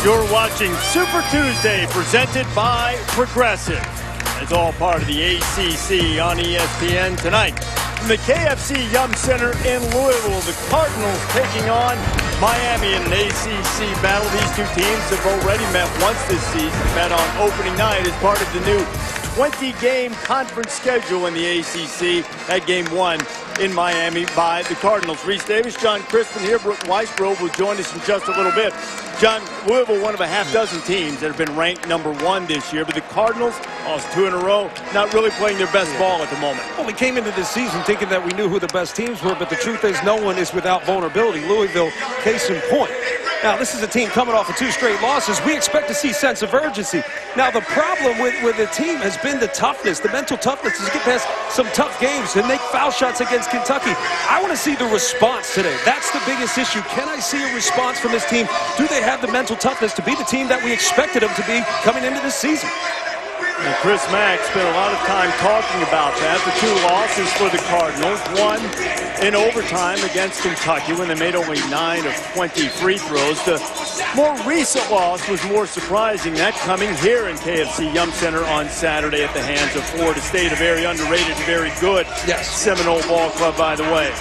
You're watching Super Tuesday presented by Progressive. It's all part of the ACC on ESPN tonight. From the KFC Yum Center in Louisville, the Cardinals taking on Miami in an ACC battle. These two teams have already met once this season, met on opening night as part of the new 20-game conference schedule in the ACC. That game won in Miami by the Cardinals. Reese Davis, John Crispin here. Brooke Weisbrod will join us in just a little bit. John, Louisville, one of a half-dozen teams that have been ranked #1 this year, but the Cardinals lost 2 in a row, not really playing their best ball at the moment. Well, we came into this season thinking that we knew who the best teams were, but the truth is no one is without vulnerability. Louisville, case in point. Now, this is a team coming off of 2 straight losses. We expect to see sense of urgency. Now, the problem with the team has been the toughness, the mental toughness to get past some tough games and make foul shots against Kentucky. I want to see the response today. That's the biggest issue. Can I see a response from this team? Do they have the mental toughness to be the team that we expected them to be coming into this season? And Chris Mack spent a lot of time talking about that. The 2 losses for the Cardinals. One in overtime against Kentucky when they made only 9 of 20 free throws. The more recent loss was more surprising. That coming here in KFC Yum Center on Saturday at the hands of Florida State. A very underrated, very good Seminole ball club, by the way.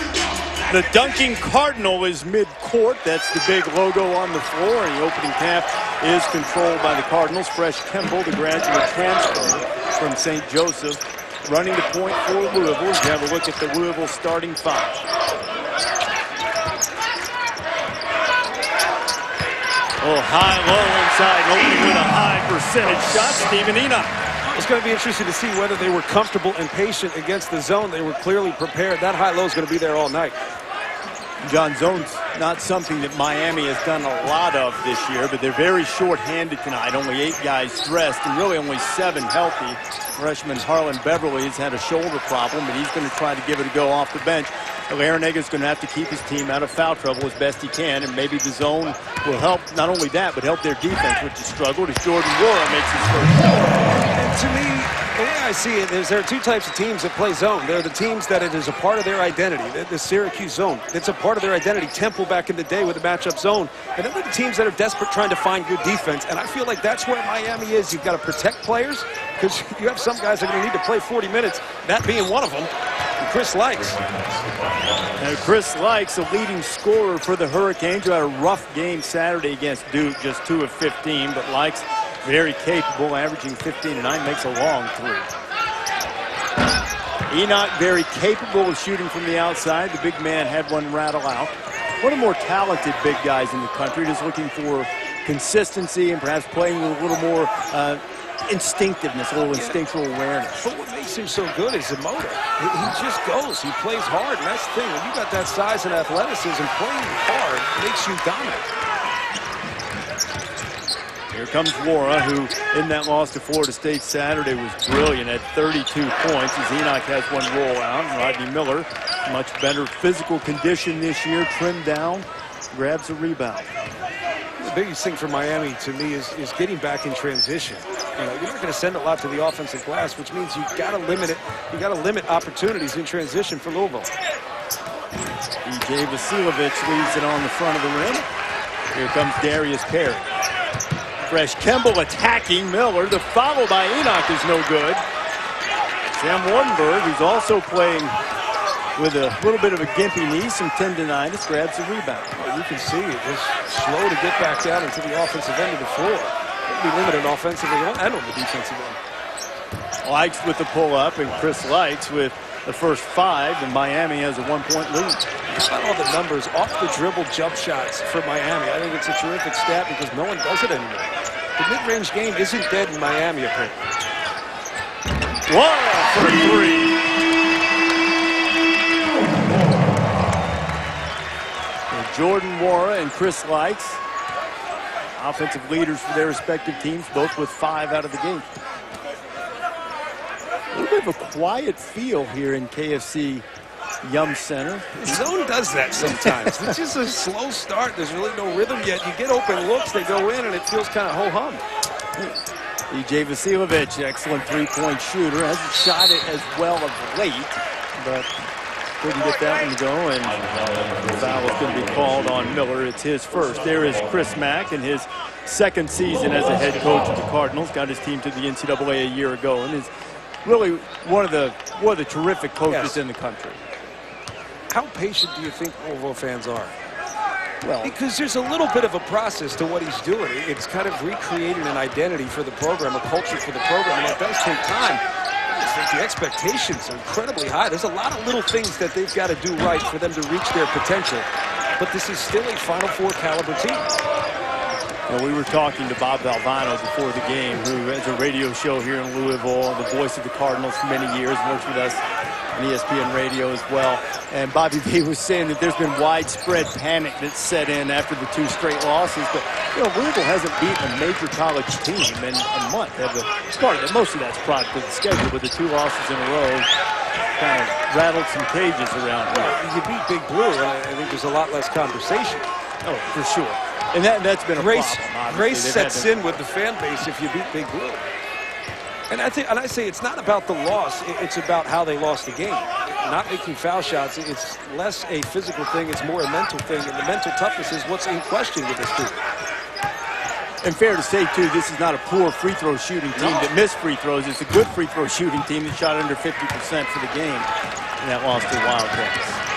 The dunking Cardinal is mid-court. That's the big logo on the floor. And the opening half is controlled by the Cardinals. Fresh Kimball, the graduate transfer from St. Joseph, running the point for Louisville. You have a look at the Louisville starting 5. Oh, high-low inside, opening with a high percentage shot. Stephen Enoch. It's going to be interesting to see whether they were comfortable and patient against the zone. They were clearly prepared. That high-low is going to be there all night. John, zone's not something that Miami has done a lot of this year, but they're very short-handed tonight. Only 8 guys dressed and really only 7 healthy. Freshman Harlan Beverly has had a shoulder problem, but he's going to try to give it a go off the bench. Larenega's going to have to keep his team out of foul trouble as best he can, and maybe the zone will help, not only that, but help their defense, which has struggled as Jordan Wara makes his first shot. And to me, the way I see it is there are 2 types of teams that play zone. There are the teams that it is a part of their identity, the Syracuse zone. It's a part of their identity. Temple back in the day with the matchup zone. And then there are the teams that are desperate trying to find good defense. And I feel like that's where Miami is. You've got to protect players because you have some guys that are going to need to play 40 minutes, that being one of them, and Chris Likes. Now, Chris Likes, a leading scorer for the Hurricanes, who had a rough game Saturday against Duke, just 2 of 15, but Likes very capable, averaging 15-9, makes a long 3. Enoch very capable of shooting from the outside. The big man had one rattle out. One of the more talented big guys in the country, just looking for consistency and perhaps playing with a little more instinctiveness, a little instinctual awareness. But what makes him so good is the motor. He just goes. He plays hard, and that's the thing. When you got that size and athleticism, playing hard makes you dominant. Here comes Wara, who in that loss to Florida State Saturday was brilliant at 32 points as Enoch has one roll out. Rodney Miller, much better physical condition this year, trimmed down, grabs a rebound. The biggest thing for Miami to me is getting back in transition. You know, you're not going to send a lot to the offensive glass, which means you've got to limit it. You've got to limit opportunities in transition for Louisville. E.J. Vasiljevic leaves it on the front of the rim. Here comes Darius Perry. Fresh Kimball attacking Miller. The follow by Enoch is no good. Sam Wardenberg, who's also playing with a little bit of a gimpy knee, some tendonitis, grabs the rebound. Well, you can see it was slow to get back down into the offensive end of the floor. It'll be limited offensively and on the defensive end. Likes with the pull-up, and Chris Likes with the first 5, and Miami has a 1-point lead. How about all the numbers off the dribble jump shots for Miami? I think it's a terrific stat because no one does it anymore. The mid-range game isn't dead in Miami, apparently. Wara for 3. Jordan Wara and Chris Likes, offensive leaders for their respective teams, both with 5 out of the game. A little bit of a quiet feel here in KFC Yum Center. Zone does that sometimes. It's just a slow start. There's really no rhythm yet. You get open looks, they go in, and it feels kind of ho-hum. E.J. Vasiljevic, excellent 3-point shooter. Hasn't shot it as well of late, but couldn't get that one to go, and the foul is going to be called on Miller. It's his first. There is Chris Mack in his second season as a head coach of the Cardinals. Got his team to the NCAA a year ago, and is really one of the terrific coaches in the country. How patient do you think Louisville fans are? Well, because there's a little bit of a process to what he's doing. It's kind of recreating an identity for the program, a culture for the program, and it does take time. The expectations are incredibly high. There's a lot of little things that they've got to do right for them to reach their potential. But this is still a Final Four caliber team. Well, we were talking to Bob Valvano before the game, who has a radio show here in Louisville, the voice of the Cardinals for many years, works with us on ESPN radio as well. And Bobby V was saying that there's been widespread panic that's set in after the 2 straight losses. But, Louisville hasn't beaten a major college team in a month. Most of that's product of the schedule, but the 2 losses in a row kind of rattled some cages around here. You beat Big Blue, and I think there's a lot less conversation. Oh, for sure. And that's been a problem. Grace sets in with the fan base if you beat Big Blue. And I say it's not about the loss, it's about how they lost the game. Not making foul shots, it's less a physical thing, it's more a mental thing, and the mental toughness is what's in question with this team. And fair to say, too, this is not a poor free throw shooting team that missed free throws. It's a good free throw shooting team that shot under 50% for the game, and that lost to Wildcats.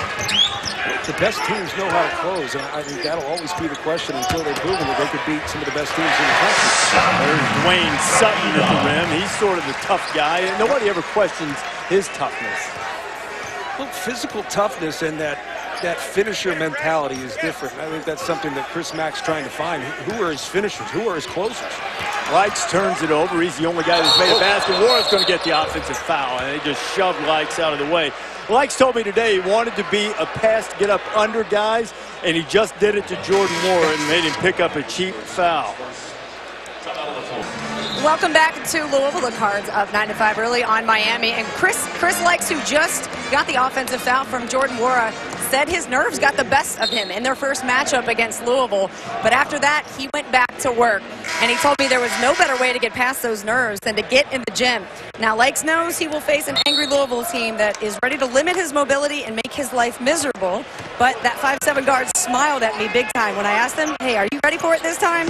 The best teams know how to close, and I think that'll always be the question until they've proven that they could beat some of the best teams in the country. There's Dwayne Sutton at the rim. He's sort of the tough guy, and nobody ever questions his toughness. Well, physical toughness and that finisher mentality is different. I think that's something that Chris Mack's trying to find. Who are his finishers? Who are his closers? Likes turns it over. He's the only guy that's made a basket. Warren's going to get the offensive foul, and they just shoved Likes out of the way. Likes told me today he wanted to be a pass to get up under guys, and he just did it to Jordan Moore and made him pick up a cheap foul. Welcome back to Louisville. The Cards up 9-5 early on Miami. And Chris Likes, who just got the offensive foul from Jordan Moore, said his nerves got the best of him in their first matchup against Louisville. But after that, he went back to work. And he told me there was no better way to get past those nerves than to get in the gym. Now, Likes knows he will face an angry Louisville team that is ready to limit his mobility and make his life miserable. But that 5'7" guard smiled at me big time when I asked him, hey, are you ready for it this time?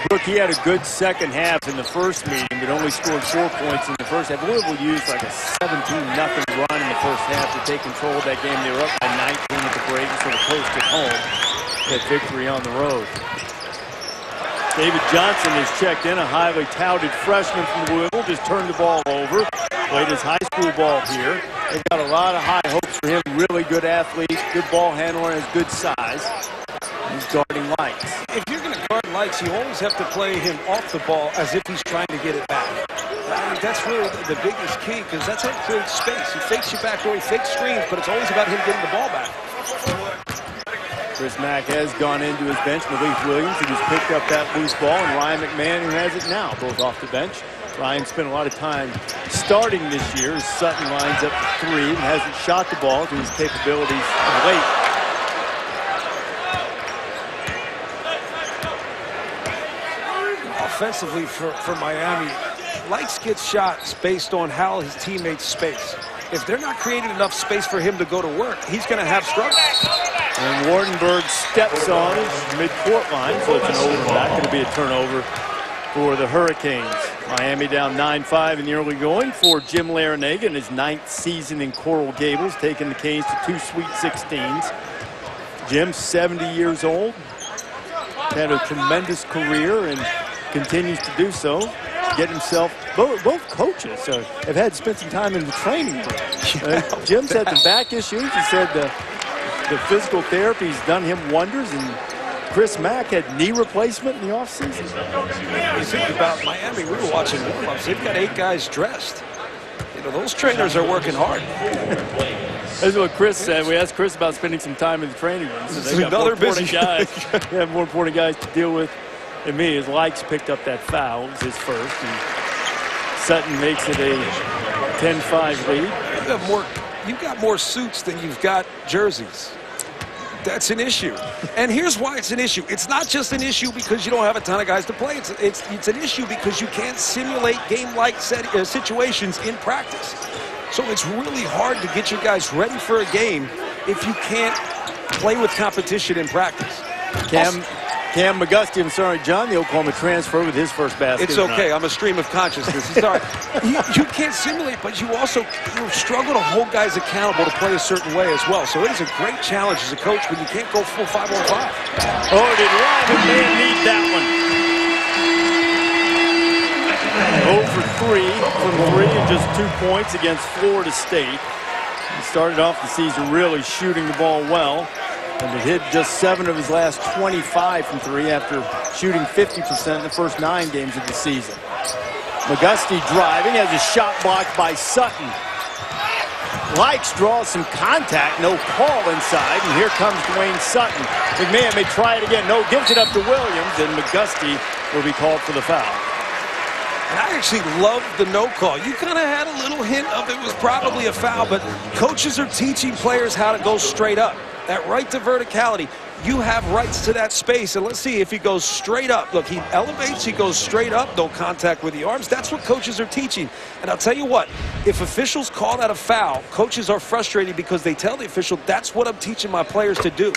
Brooke, he had a good second half in the first meeting, but only scored 4 points in the first half. Louisville used like a 17-0 run in the first half to take control of that game. They were up by 19 at the break, so the coasted home. That victory on the road. David Johnson has checked in, a highly touted freshman from Louisville, just turned the ball over, played his high school ball here. They've got a lot of high hopes for him. Really good athlete, good ball handler, and good size. He's guarding Likes. If you're going to guard Likes, you always have to play him off the ball as if he's trying to get it back. I mean, that's really the biggest key, because that's how he creates space. He fakes you back door, he fakes screens, but it's always about him getting the ball back. Chris Mack has gone into his bench. Malik Williams, who just picked up that loose ball, and Ryan McMahon, who has it now, both off the bench. Ryan spent a lot of time starting this year as Sutton lines up to 3 and hasn't shot the ball to his capabilities of late. Offensively for Miami, Likes gets shots based on how his teammates space. If they're not creating enough space for him to go to work, he's going to have struggles. And Wardenberg steps on his midcourt line, so it's an over. Not going to be a turnover for the Hurricanes. Miami down 9-5 in the early going for Jim Larinaga in his 9th season in Coral Gables, taking the Canes to 2 Sweet 16s. Jim's 70 years old, had a tremendous career and continues to do so. Get himself, both coaches have had to spend some time in the training room. Jim's had some back issues. He said the physical therapy's done him wonders, and Chris Mack had knee replacement in the offseason. You think about Miami, we were watching warm-ups. They've got 8 guys dressed. You know, those trainers are working hard. That's what Chris said. We asked Chris about spending some time in the training room. So they got another more important busy guys. They have more important guys to deal with than me. His Likes picked up that foul. It was his first. And Sutton makes it a 10-5 lead. You've got more suits than you've got jerseys. That's an issue. And here's why it's an issue. It's not just an issue because you don't have a ton of guys to play. It's an issue because you can't simulate game-like situations in practice. So it's really hard to get your guys ready for a game if you can't play with competition in practice. Cam McGusty, I'm sorry, John, the Oklahoma transfer with his first basket. It's okay. I'm a stream of consciousness. It's all right. You can't simulate, but you also struggle to hold guys accountable to play a certain way as well. So it is a great challenge as a coach when you can't go full 5-on-5. Oh, did Ryan McMahon need that one? 0 for 3 from 3 and just 2 points against Florida State. He started off the season really shooting the ball well. And it hit just 7 of his last 25 from 3 after shooting 50% in the first 9 games of the season. McGusty driving, has a shot blocked by Sutton. Likes draws some contact, no call inside, and here comes Dwayne Sutton. McMahon may try it again, no, gives it up to Williams, and McGusty will be called for the foul. And I actually loved the no call. You kind of had a little hint of it was probably a foul, but coaches are teaching players how to go straight up. That right to verticality, you have rights to that space. And let's see if he goes straight up. Look, he elevates, he goes straight up, no contact with the arms. That's what coaches are teaching. And I'll tell you what, if officials call that a foul, coaches are frustrated because they tell the official, that's what I'm teaching my players to do.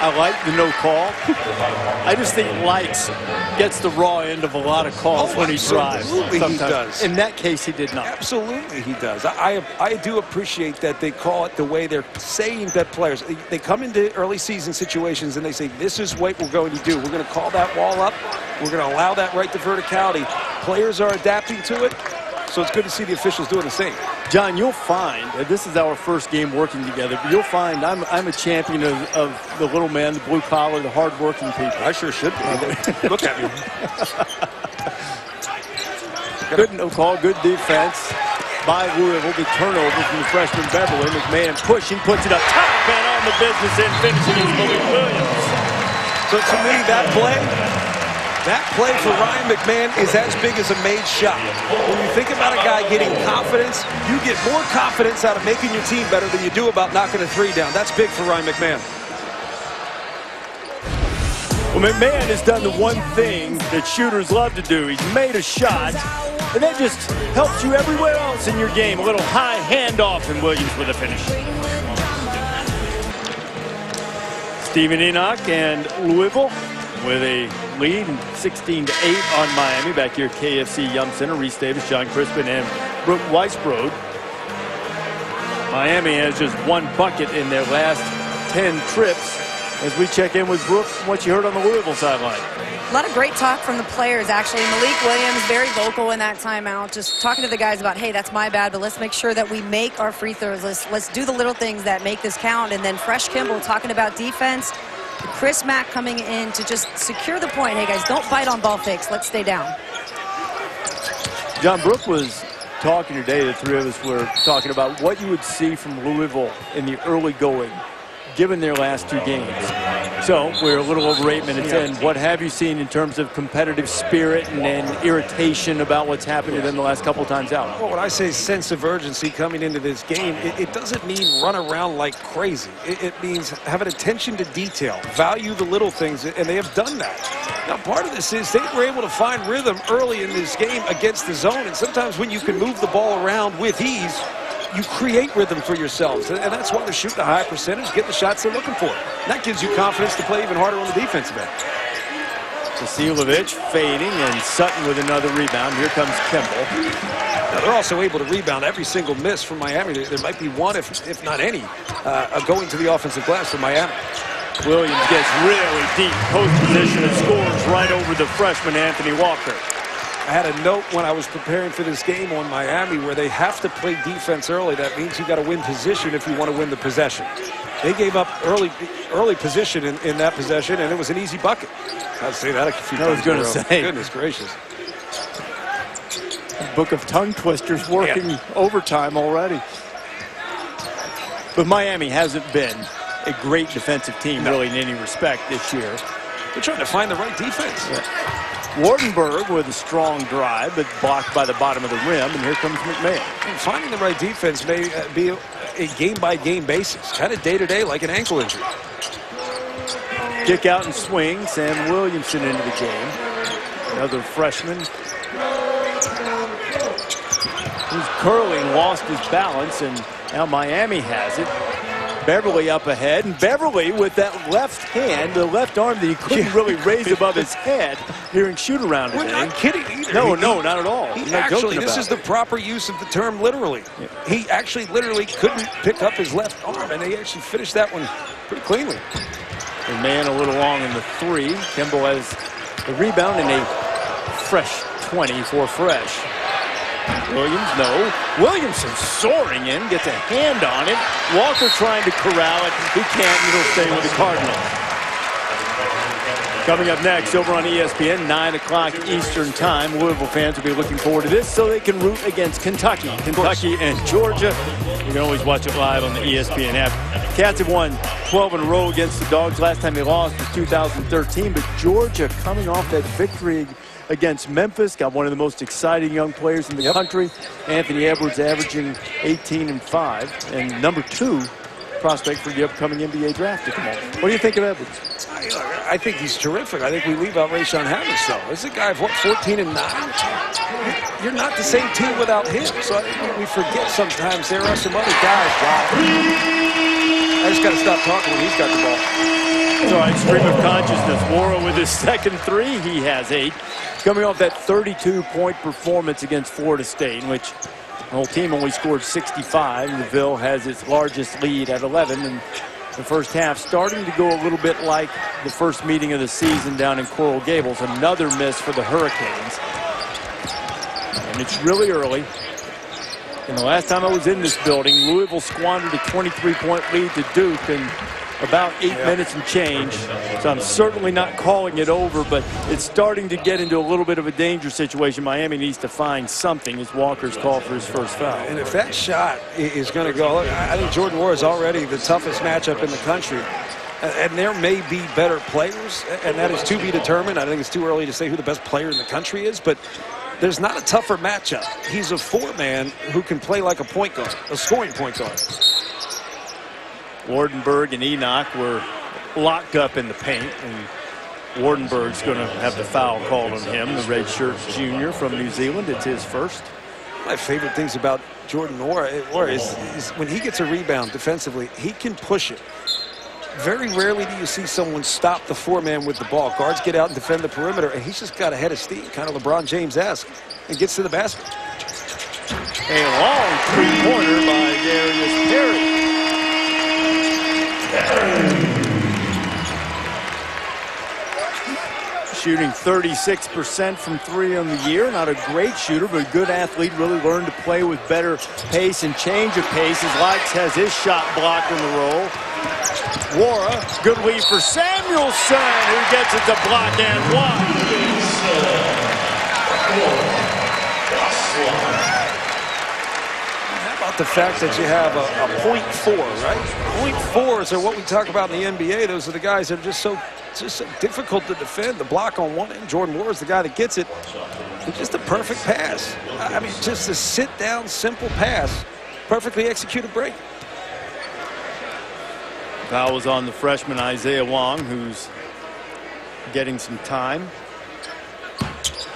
I like the no call. I just think Likes gets the raw end of a lot of calls when he drives. Absolutely he does. In that case, he did not. Absolutely he does. I do appreciate that they call it the way they're saying that players. They come into early season situations and they say, this is what we're going to do. We're going to call that wall up. We're going to allow that right to verticality. Players are adapting to it. So it's good to see the officials doing the same. John, you'll find, this is our first game working together, but you'll find I'm a champion of the little man, the blue collar, the hard-working people. I sure should be. Look at me. Good no call, good defense by Louisville. The turnover from the freshman Beverly. McMahon pushing, puts it up top and on the business and finishing is Malik Williams. So to me, that play for Ryan McMahon is as big as a made shot. When you think about a guy getting confidence, you get more confidence out of making your team better than you do about knocking a 3 down. That's big for Ryan McMahon. Well, McMahon has done the one thing that shooters love to do. He's made a shot, and that just helps you everywhere else in your game. A little high handoff, and Williams with a finish. Stephen Enoch and Louisville with a lead, 16-8 on Miami. Back here at KFC Yum Center, Reese Davis, John Crispin, and Brooke Weisbrod. Miami has just 1 bucket in their last 10 trips. As we check in with Brooke, what you heard on the Louisville sideline. A lot of great talk from the players, actually. Malik Williams, very vocal in that timeout, just talking to the guys about, hey, that's my bad, but let's make sure that we make our free throws. Let's do the little things that make this count. And then Fresh Kimball talking about defense. Chris Mack coming in to just secure the point. Hey, guys, don't bite on ball fakes. Let's stay down. John, Brooke was talking today. The three of us were talking about what you would see from Louisville in the early going, given their last 2 games. So we're a little over 8 minutes in. What have you seen in terms of competitive spirit and irritation about what's happened to them the last couple times out? Well, when I say sense of urgency coming into this game, it doesn't mean run around like crazy. It means have an attention to detail, value the little things, and they have done that. Now, part of this is they were able to find rhythm early in this game against the zone, and sometimes when you can move the ball around with ease, you create rhythm for yourselves, and that's why they're shooting a high percentage, get the shots they're looking for. And that gives you confidence to play even harder on the defensive end. Vasilovic fading, and Sutton with another rebound. Here comes Kimball. Now, they're also able to rebound every single miss from Miami. There might be one, if not any, going to the offensive glass for Miami. Williams gets really deep post position and scores right over the freshman Anthony Walker. I had a note when I was preparing for this game on Miami where they have to play defense early. That means you got to win position if you want to win the possession. They gave up early position in that possession, and it was an easy bucket. I'd say that a few times. I was going to say. Goodness gracious. Book of tongue twisters working overtime already. But Miami hasn't been a great defensive team really in any respect this year. They're trying to find the right defense. Yeah. Wardenberg with a strong drive, but blocked by the bottom of the rim, and here comes McMahon. And finding the right defense may be a game-by-game basis, kind of day-to-day like an ankle injury. Kick out and swing, Sam Williamson into the game. Another freshman. who's curling, lost his balance, and now Miami has it. Beverly up ahead, and Beverly with that left hand, the left arm that he couldn't really raise above his head during shoot-around today. We're not kidding either. No, not at all. Actually, this is the proper use of the term literally. Yeah. He actually literally couldn't pick up his left arm, and he actually finished that one pretty cleanly. And man a little long in the 3. Kimball has the rebound and a fresh 20 for Fresh. Williams, no. Williamson soaring in, gets a hand on it. Walker trying to corral it. He can't, and it'll stay with the Cardinals. Coming up next over on ESPN, 9 o'clock Eastern time. Louisville fans will be looking forward to this so they can root against Kentucky. Kentucky and Georgia. You can always watch it live on the ESPN app. Cats have won 12 in a row against the Dogs. Last time they lost was 2013, but Georgia coming off that victory against Memphis, got one of the most exciting young players in the country. Anthony Edwards averaging 18 and 5, and number 2 prospect for the upcoming NBA draft to come on. What do you think of Edwards? I think he's terrific. I think we leave out Rayshawn Hammonds, though. This is a guy of, what, 14 and 9? You're not the same team without him. So I think we forget sometimes there are some other guys. Wow. I just got to stop talking when he's got the ball. It's all right, stream of consciousness. Wara with his second 3. He has 8. Coming off that 32-point performance against Florida State, in which the whole team only scored 65. Louisville has its largest lead at 11 in the first half, starting to go a little bit like the first meeting of the season down in Coral Gables. Another miss for the Hurricanes. And it's really early. And the last time I was in this building, Louisville squandered a 23-point lead to Duke in about 8 minutes and change. So I'm certainly not calling it over, but it's starting to get into a little bit of a danger situation. Miami needs to find something as Walker's called for his first foul. And if that shot is going to go, I think Jordan Wara is already the toughest matchup in the country. And there may be better players, and that is to be determined. I think it's too early to say who the best player in the country is, but there's not a tougher matchup. He's a 4-man who can play like a point guard, a scoring point guard. Wardenberg and Enoch were locked up in the paint, and Wardenberg's going to have the foul called on him, the redshirt junior from New Zealand. It's his first. My favorite things about Jordan Wara is when he gets a rebound defensively, he can push it. Very rarely do you see someone stop the 4-man with the ball. Guards get out and defend the perimeter, and he's just got a head of steam, kind of LeBron James-esque, and gets to the basket. A long three-pointer by Darius Perry. Shooting 36% from 3 on the year. Not a great shooter, but a good athlete. Really learned to play with better pace and change of pace. As Likes has his shot blocked on the roll. Wara, good lead for Samuelson, who gets it to block and one. The fact that you have a .4, right? .4s are what we talk about in the NBA. Those are the guys that are just so difficult to defend. The block on one end, Jordan Wara is the guy that gets it. It's just a perfect pass. I mean, just a sit-down, simple pass. Perfectly executed break. Foul was on the freshman Isaiah Wong, who's getting some time.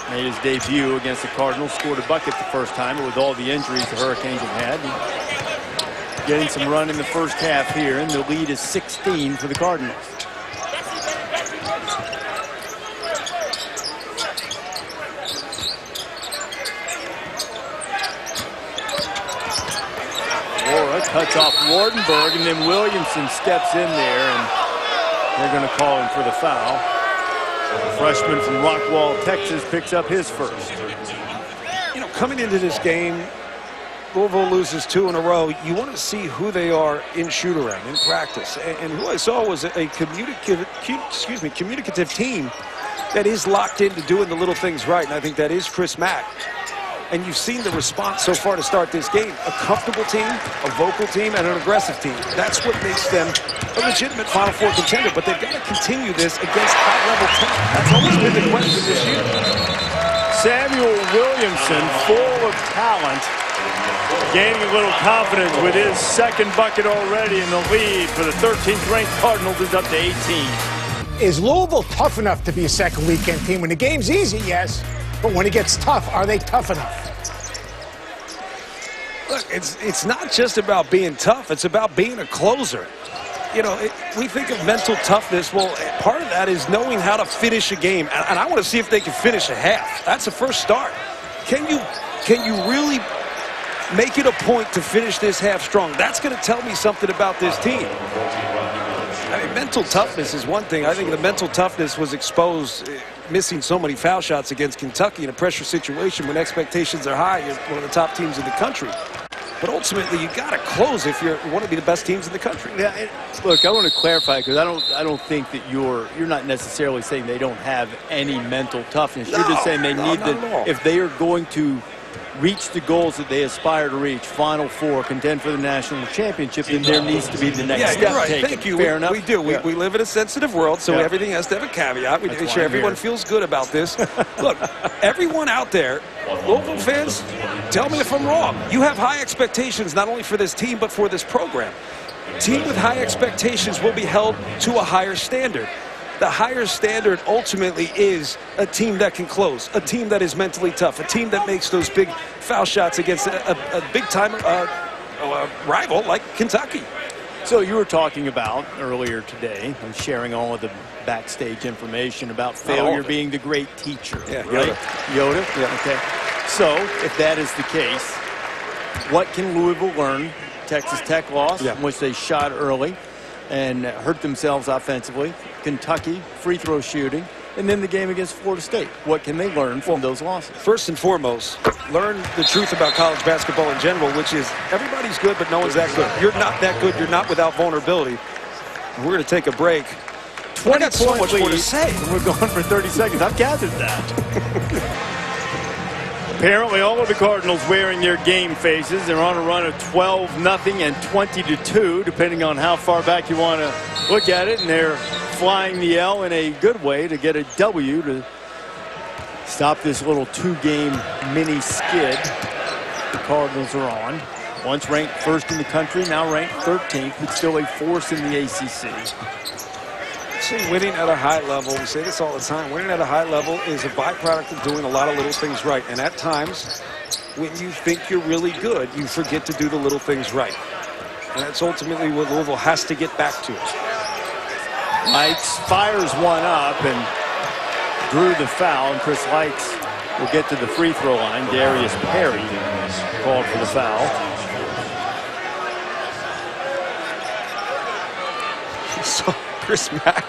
Made his debut against the Cardinals, scored a bucket the first time, but with all the injuries the Hurricanes have had, getting some run in the first half here, and the lead is 16 for the Cardinals. Wara cuts off Wardenberg, and then Williamson steps in there, and they're going to call him for the foul. The freshman from Rockwall, Texas, picks up his first. You know, coming into this game, Louisville loses 2 in a row. You want to see who they are in shoot-around, in practice. And who I saw was a communicative team that is locked into doing the little things right, and I think that is Chris Mack. And you've seen the response so far to start this game. A comfortable team, a vocal team, and an aggressive team. That's what makes them a legitimate Final Four contender. But they've got to continue this against high-level talent. That's always been the question this year. Samuel Williamson, full of talent, gaining a little confidence with his second bucket already, in the lead for the 13th-ranked Cardinals is up to 18. Is Louisville tough enough to be a second weekend team? When the game's easy, yes. But when it gets tough, are they tough enough? Look, it's not just about being tough. It's about being a closer. You know, we think of mental toughness. Well, part of that is knowing how to finish a game. And I want to see if they can finish a half. That's the first start. Can you really make it a point to finish this half strong? That's going to tell me something about this team. I mean, mental toughness is one thing. I think the mental toughness was exposed, missing so many foul shots against Kentucky in a pressure situation when expectations are high. You're one of the top teams in the country. But ultimately, you got to close if you want to be the best teams in the country. Yeah, look, I want to clarify because I don't think that you're not necessarily saying they don't have any mental toughness. You're just saying they need to, if they are going to reach the goals that they aspire to reach, Final Four, contend for the national championship, then there needs to be the next step you're right. taken. Thank you. Fair enough. We do. Yeah. We live in a sensitive world, so everything has to have a caveat. We make sure everyone feels good about this. Look, everyone out there, Louisville fans, tell me if I'm wrong. You have high expectations not only for this team but for this program. A team with high expectations will be held to a higher standard. The higher standard ultimately is a team that can close, a team that is mentally tough, a team that makes those big foul shots against a big-time rival like Kentucky. So you were talking about earlier today and sharing all of the backstage information about failure being the great teacher, right? Yoda? Yeah. Okay. So if that is the case, what can Louisville learn? Texas Tech lost, in which they shot early and hurt themselves offensively. Kentucky, free throw shooting, and then the game against Florida State. What can they learn from those losses? First and foremost, learn the truth about college basketball in general, which is everybody's good, but no one's that good. You're not that good. You're not without vulnerability. We're going to take a break. 20 got so much more to say. We're going for 30 seconds. I've gathered that. Apparently, all of the Cardinals wearing their game faces. They're on a run of 12-0 and 20-2, depending on how far back you want to look at it. And they're flying the L in a good way to get a W to stop this little two-game mini skid the Cardinals are on. Once ranked first in the country, now ranked 13th, but still a force in the ACC. Winning at a high level, we say this all the time, winning at a high level is a byproduct of doing a lot of little things right. And at times, when you think you're really good, you forget to do the little things right. And that's ultimately what Louisville has to get back to. Likes fires one up and drew the foul, and Chris Likes will get to the free throw line. Darius Perry called for the foul. So Chris Mack,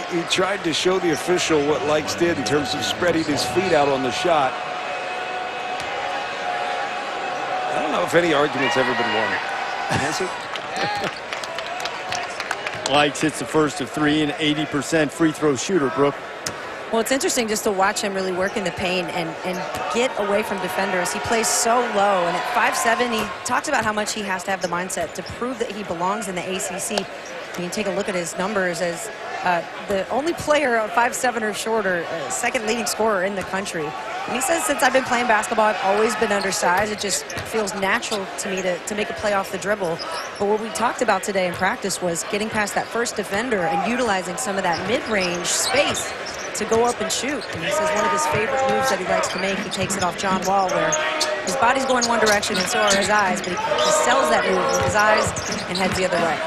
he tried to show the official what Likes did in terms of spreading his feet out on the shot. I don't know if any argument's ever been won. Has it? Likes hits the first of three, and 80% free throw shooter, Brooke. Well, it's interesting just to watch him really work in the paint and get away from defenders. He plays so low, and at 5'7", he talks about how much he has to have the mindset to prove that he belongs in the ACC. When you take a look at his numbers as the only player of 5'7" or shorter, second leading scorer in the country. And he says, since I've been playing basketball, I've always been undersized. It just feels natural to me to make a play off the dribble. But what we talked about today in practice was getting past that first defender and utilizing some of that mid-range space to go up and shoot. And he says one of his favorite moves that he likes to make, he takes it off John Wall, where his body's going one direction and so are his eyes, but he sells that move with his eyes and heads the other way.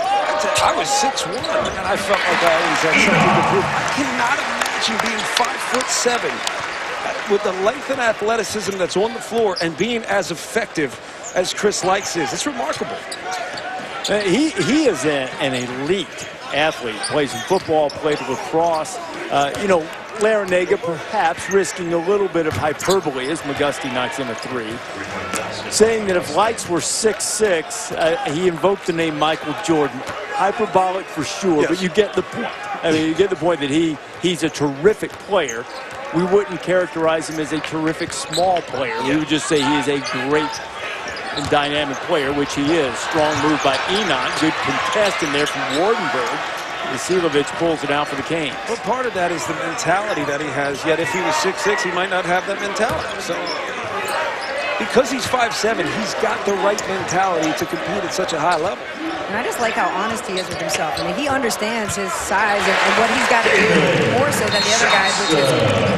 I was 6'1", and I felt like I always had something to prove. I cannot imagine being 5'7" with the length and athleticism that's on the floor and being as effective as Chris Likes is. It's remarkable. He is an elite athlete. Plays in football, played lacrosse. You know, Larinaga perhaps risking a little bit of hyperbole as McGusty knocks in a three, saying that if Likes were 6'6", he invoked the name Michael Jordan. Hyperbolic for sure, yes. But you get the point. I mean, you get the point that he's a terrific player. We wouldn't characterize him as a terrific small player. We would just say he is a great and dynamic player, which he is. Strong move by Enon. Good contest in there from Wardenberg. Vasilovic pulls it out for the Canes. Well, part of that is the mentality that he has. Yet if he was 6'6", he might not have that mentality. So because he's 5'7", he's got the right mentality to compete at such a high level. And I just like how honest he is with himself. I mean, he understands his size and what he's got to do more so than the other guys, which is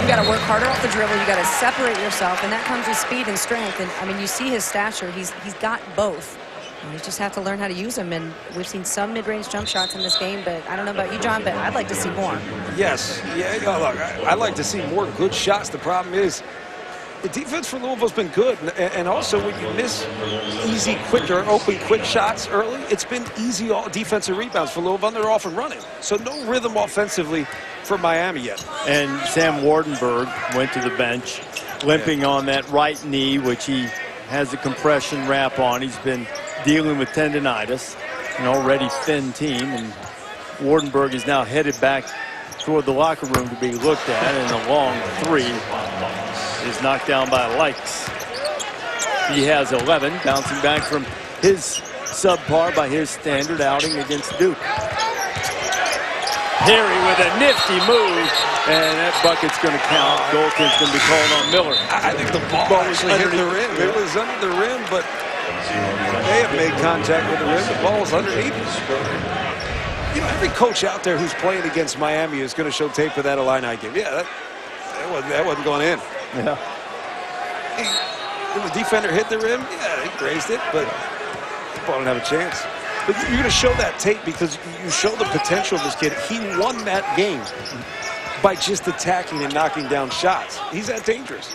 you got to work harder off the dribble, you got to separate yourself, and that comes with speed and strength. And I mean, you see his stature, he's got both. And you just have to learn how to use them. And we've seen some mid-range jump shots in this game, but I don't know about you, John, but I'd like to see more. Yes, yeah, look, I'd like to see more good shots. The problem is, the defense for Louisville's been good, and also when you miss easy, quick, or open, quick shots early, it's been easy defensive rebounds for Louisville, and they're off and running. So no rhythm offensively for Miami yet. And Sam Wardenberg went to the bench, limping on that right knee, which he has a compression wrap on. He's been dealing with tendonitis, an already thin team, and Wardenberg is now headed back toward the locker room to be looked at, and a long three is knocked down by Likes. He has 11, bouncing back from his subpar by his standard outing against Duke. Harry with a nifty move, and that bucket's going to count. Goaltend's going to be called on Miller. I think the ball actually hit the rim. It was under the rim, but they have made contact with the rim. The ball's underneath. You know, every coach out there who's playing against Miami is going to show tape of that Illini game. Yeah, that wasn't going in. Yeah. Did the defender hit the rim? Yeah, he grazed it, but the ball didn't have a chance. But you're going to show that tape because you show the potential of this kid. He won that game by just attacking and knocking down shots. He's that dangerous.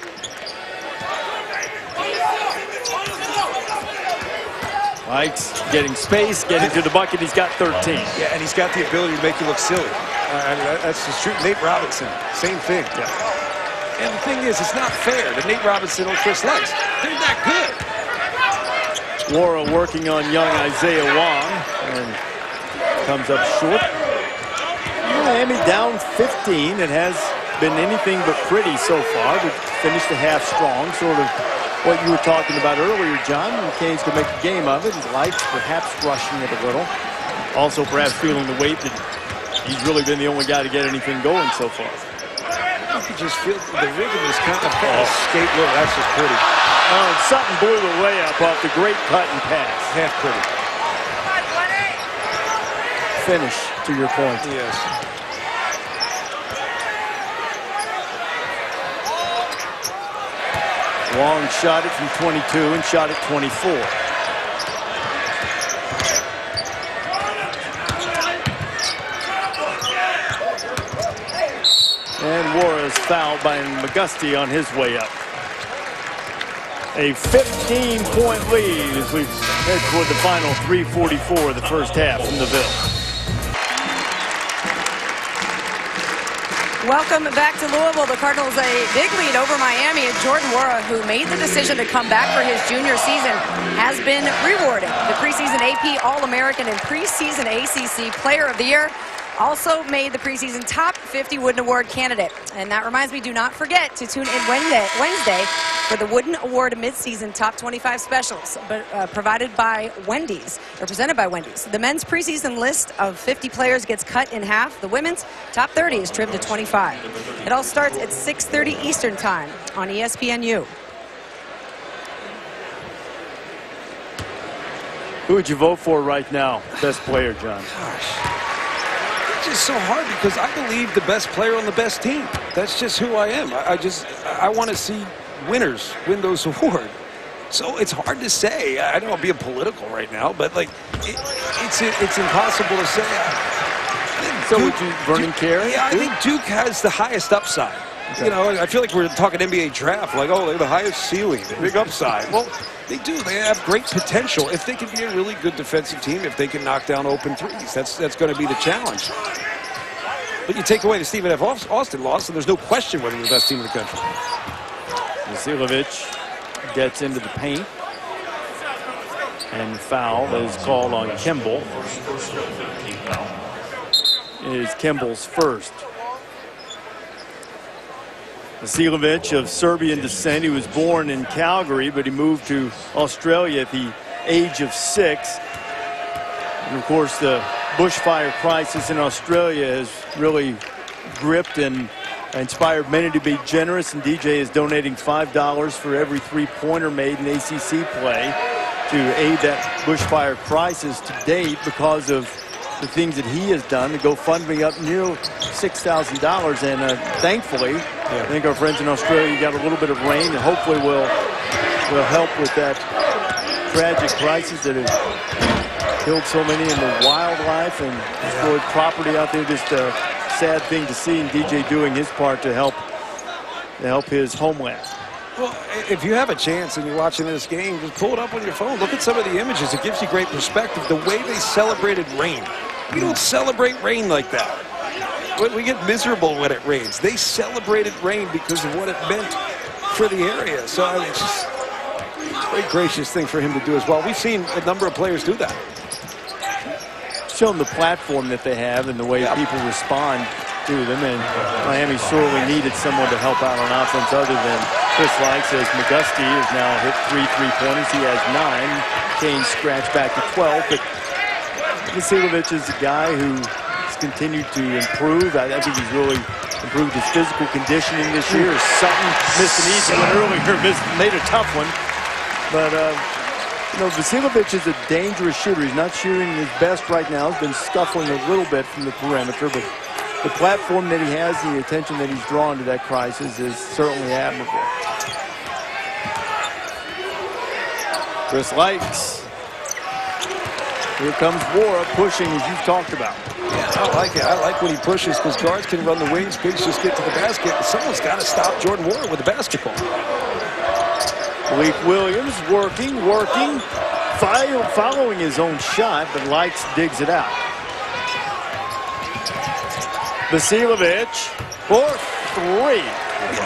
Likes getting space, getting to the bucket. He's got 13. Yeah, and he's got the ability to make you look silly. I mean, that's just true. Nate Robinson, same thing. Yeah. And the thing is, it's not fair to Nate Robinson or Chris Likes. They're that good. Laura working on young Isaiah Wong, and comes up short. Miami down 15. It has been anything but pretty so far. We finished the half strong, sort of what you were talking about earlier, John. The Canes could make a game of it. Likes perhaps rushing it a little. Also perhaps feeling the weight that he's really been the only guy to get anything going so far. You can just feel the rhythm is kind of skate low. That's just pretty. Oh, Sutton blew the layup off the great cut and pass. Half pretty. Finish, to your point. Yes. Long shot it from 22 and shot at 24. And Wara is fouled by McGusty on his way up. A 15-point lead as we head toward the final 3:44 of the first half from the Ville. Welcome back to Louisville. The Cardinals a big lead over Miami, and Jordan Wara, who made the decision to come back for his junior season, has been rewarded. The preseason AP All-American and preseason ACC Player of the Year. Also made the preseason top 50 Wooden Award candidate. And that reminds me, do not forget to tune in Wednesday for the Wooden Award midseason top 25 specials, provided by Wendy's, or presented by Wendy's. The men's preseason list of 50 players gets cut in half. The women's top 30 is trimmed to 25. It all starts at 6:30 Eastern time on ESPNU. Who would you vote for right now? Best player, John. Gosh. It's just so hard because I believe the best player on the best team. That's just who I am. I want to see winners win those awards. So it's hard to say. I don't want to be political right now, but like it's impossible to say. So would you, Vernon Carey? Yeah, I think Duke has the highest upside. Okay. You know, I feel like we're talking NBA draft, like, oh, they have the highest ceiling, the big upside. Well, they do. They have great potential if they can be a really good defensive team, if they can knock down open threes. That's going to be the challenge. But you take away the Stephen F. Austin loss, and there's no question whether they're the best team in the country. Vasiljevic gets into the paint, and foul is called on Kimball. It is Kimball's first. Vasiljevic, of Serbian descent. He was born in Calgary, but he moved to Australia at the age of 6. And of course, the bushfire crisis in Australia has really gripped and inspired many to be generous, and DJ is donating $5 for every three-pointer made in ACC play. to aid that bushfire crisis to date because of the things that he has done. The GoFundMe up near $6,000, and thankfully, I think our friends in Australia got a little bit of rain, and hopefully will help with that tragic crisis that has killed so many in the wildlife and destroyed property out there. Just a sad thing to see, and DJ doing his part to help his homeland. Well, if you have a chance and you're watching this game, just pull it up on your phone. Look at some of the images. It gives you great perspective. The way they celebrated rain. We don't celebrate rain like that. We get miserable when it rains. They celebrated rain because of what it meant for the area. So I mean, it's just a very gracious thing for him to do as well. We've seen a number of players do that. Show them the platform that they have and the way people respond to them. And Miami sorely needed someone to help out on offense other than Chris Lykes, as McGusty has now hit 3 3-pointers. He has 9. Kane scratched back to 12. But Vasiljevic is a guy who has continued to improve. I think he's really improved his physical conditioning this year. Sutton missed an easy one earlier, made a tough one. But, you know, Vasiljevic is a dangerous shooter. He's not shooting his best right now. He's been scuffling a little bit from the perimeter, but the platform that he has, the attention that he's drawn to that crisis is certainly admirable. Chris Lykes. Here comes Wara pushing, as you've talked about. Yeah, I like it. I like when he pushes because guards can run the wings, bigs just get to the basket. And someone's got to stop Jordan Wara with the basketball. Malik Williams working, following his own shot, but Lykes digs it out. Vasiljevic for 3.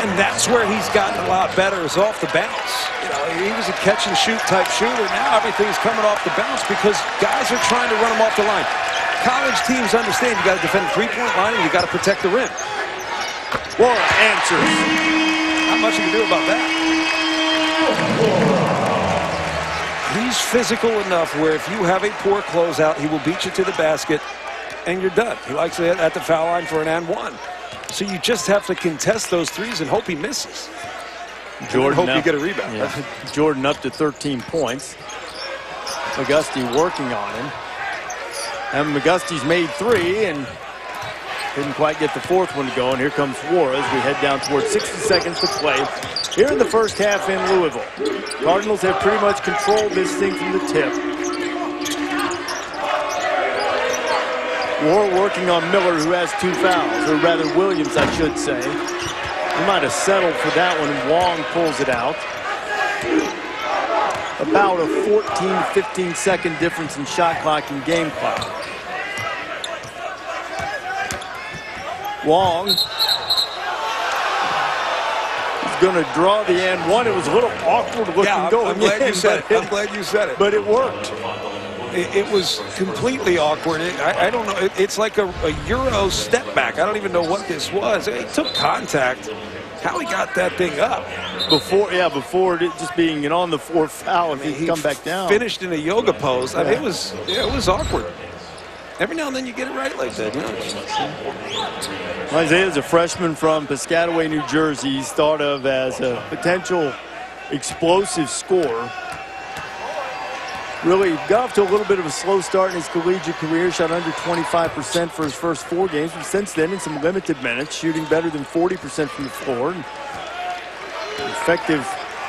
And that's where he's gotten a lot better, is off the bounce. You know, he was a catch-and-shoot type shooter. Now everything's coming off the bounce because guys are trying to run him off the line. College teams understand you got to defend the three-point line and you got to protect the rim. Wara answers. Not much you can do about that. He's physical enough where if you have a poor closeout, he will beat you to the basket and you're done. He likes it at the foul line for an and one. So you just have to contest those threes and hope he misses. Jordan, hope you get a rebound. Yeah. Jordan up to 13 points. McGusty working on him. And McGusty's made 3 and couldn't quite get the 4th one to go. And here comes Wara as we head down towards 60 seconds to play here in the first half in Louisville. Cardinals have pretty much controlled this thing from the tip. Wara working on Miller, who has 2 fouls, or rather Williams, I should say. He might have settled for that one, and Wong pulls it out. About a 14 to 15 second difference in shot clock and game clock. Wong is going to draw the and one. It was a little awkward looking going. I'm glad you said it. I'm glad you said it. But it worked. It was completely awkward. I don't know. It's like a Euro step back. I don't even know what this was. He took contact. How he got that thing up. Before it just being on the 4th foul and he come back down. Finished in a yoga pose. I mean, it was awkward. Every now and then you get it right like that. You know? Isaiah's a freshman from Piscataway, New Jersey. He's thought of as a potential explosive scorer. Really got off to a little bit of a slow start in his collegiate career. Shot under 25% for his first 4 games. But since then, in some limited minutes, shooting better than 40% from the floor. And effective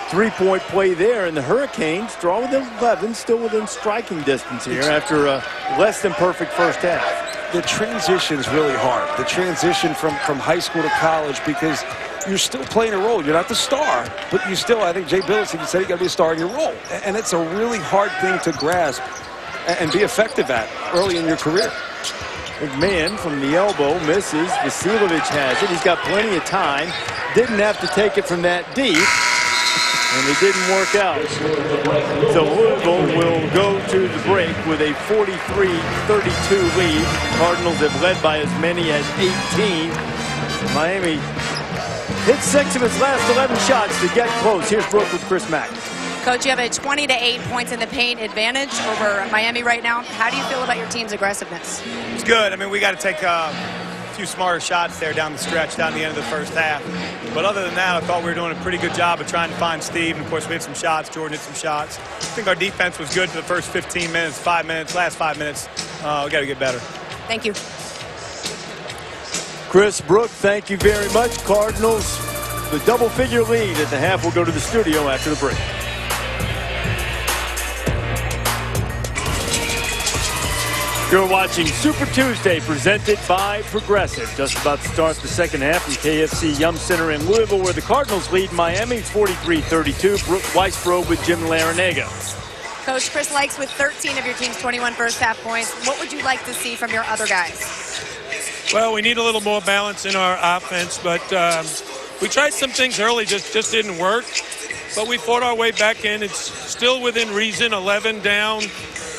3-point play there. And the Hurricanes draw within 11, still within striking distance here after a less than perfect first half. The transition's really hard. The transition from high school to college, because you're still playing a role. You're not the star, but you still, I think Jay Billis even said you got to be a star in your role. And it's a really hard thing to grasp and be effective at early in your career. McMahon from the elbow misses. Vasiljevic has it. He's got plenty of time. Didn't have to take it from that deep. And it didn't work out. So Louisville will go to the break with a 43-32 lead. Cardinals have led by as many as 18. Miami hit 6 of his last 11 shots to get close. Here's Brooke with Chris Mack. Coach, you have a 20 to 8 points in the paint advantage over Miami right now. How do you feel about your team's aggressiveness? It's good. I mean, we got to take few smarter shots there down the stretch, down the end of the first half. But other than that, I thought we were doing a pretty good job of trying to find Steve. And, of course, we had some shots. Jordan hit some shots. I think our defense was good for the first 15 minutes, 5 minutes, last 5 minutes. We got to get better. Thank you. Chris Brook, thank you very much. Cardinals, the double-figure lead at the half. We'll go to the studio after the break. You're watching Super Tuesday presented by Progressive. Just about to start the second half from KFC Yum Center in Louisville, where the Cardinals lead Miami 43-32. Brooke Weisbrod with Jim Larinaga. Coach, Chris Likes with 13 of your team's 21 first-half points. What would you like to see from your other guys? Well, we need a little more balance in our offense, but we tried some things early, just didn't work. But we fought our way back in. It's still within reason, 11 down.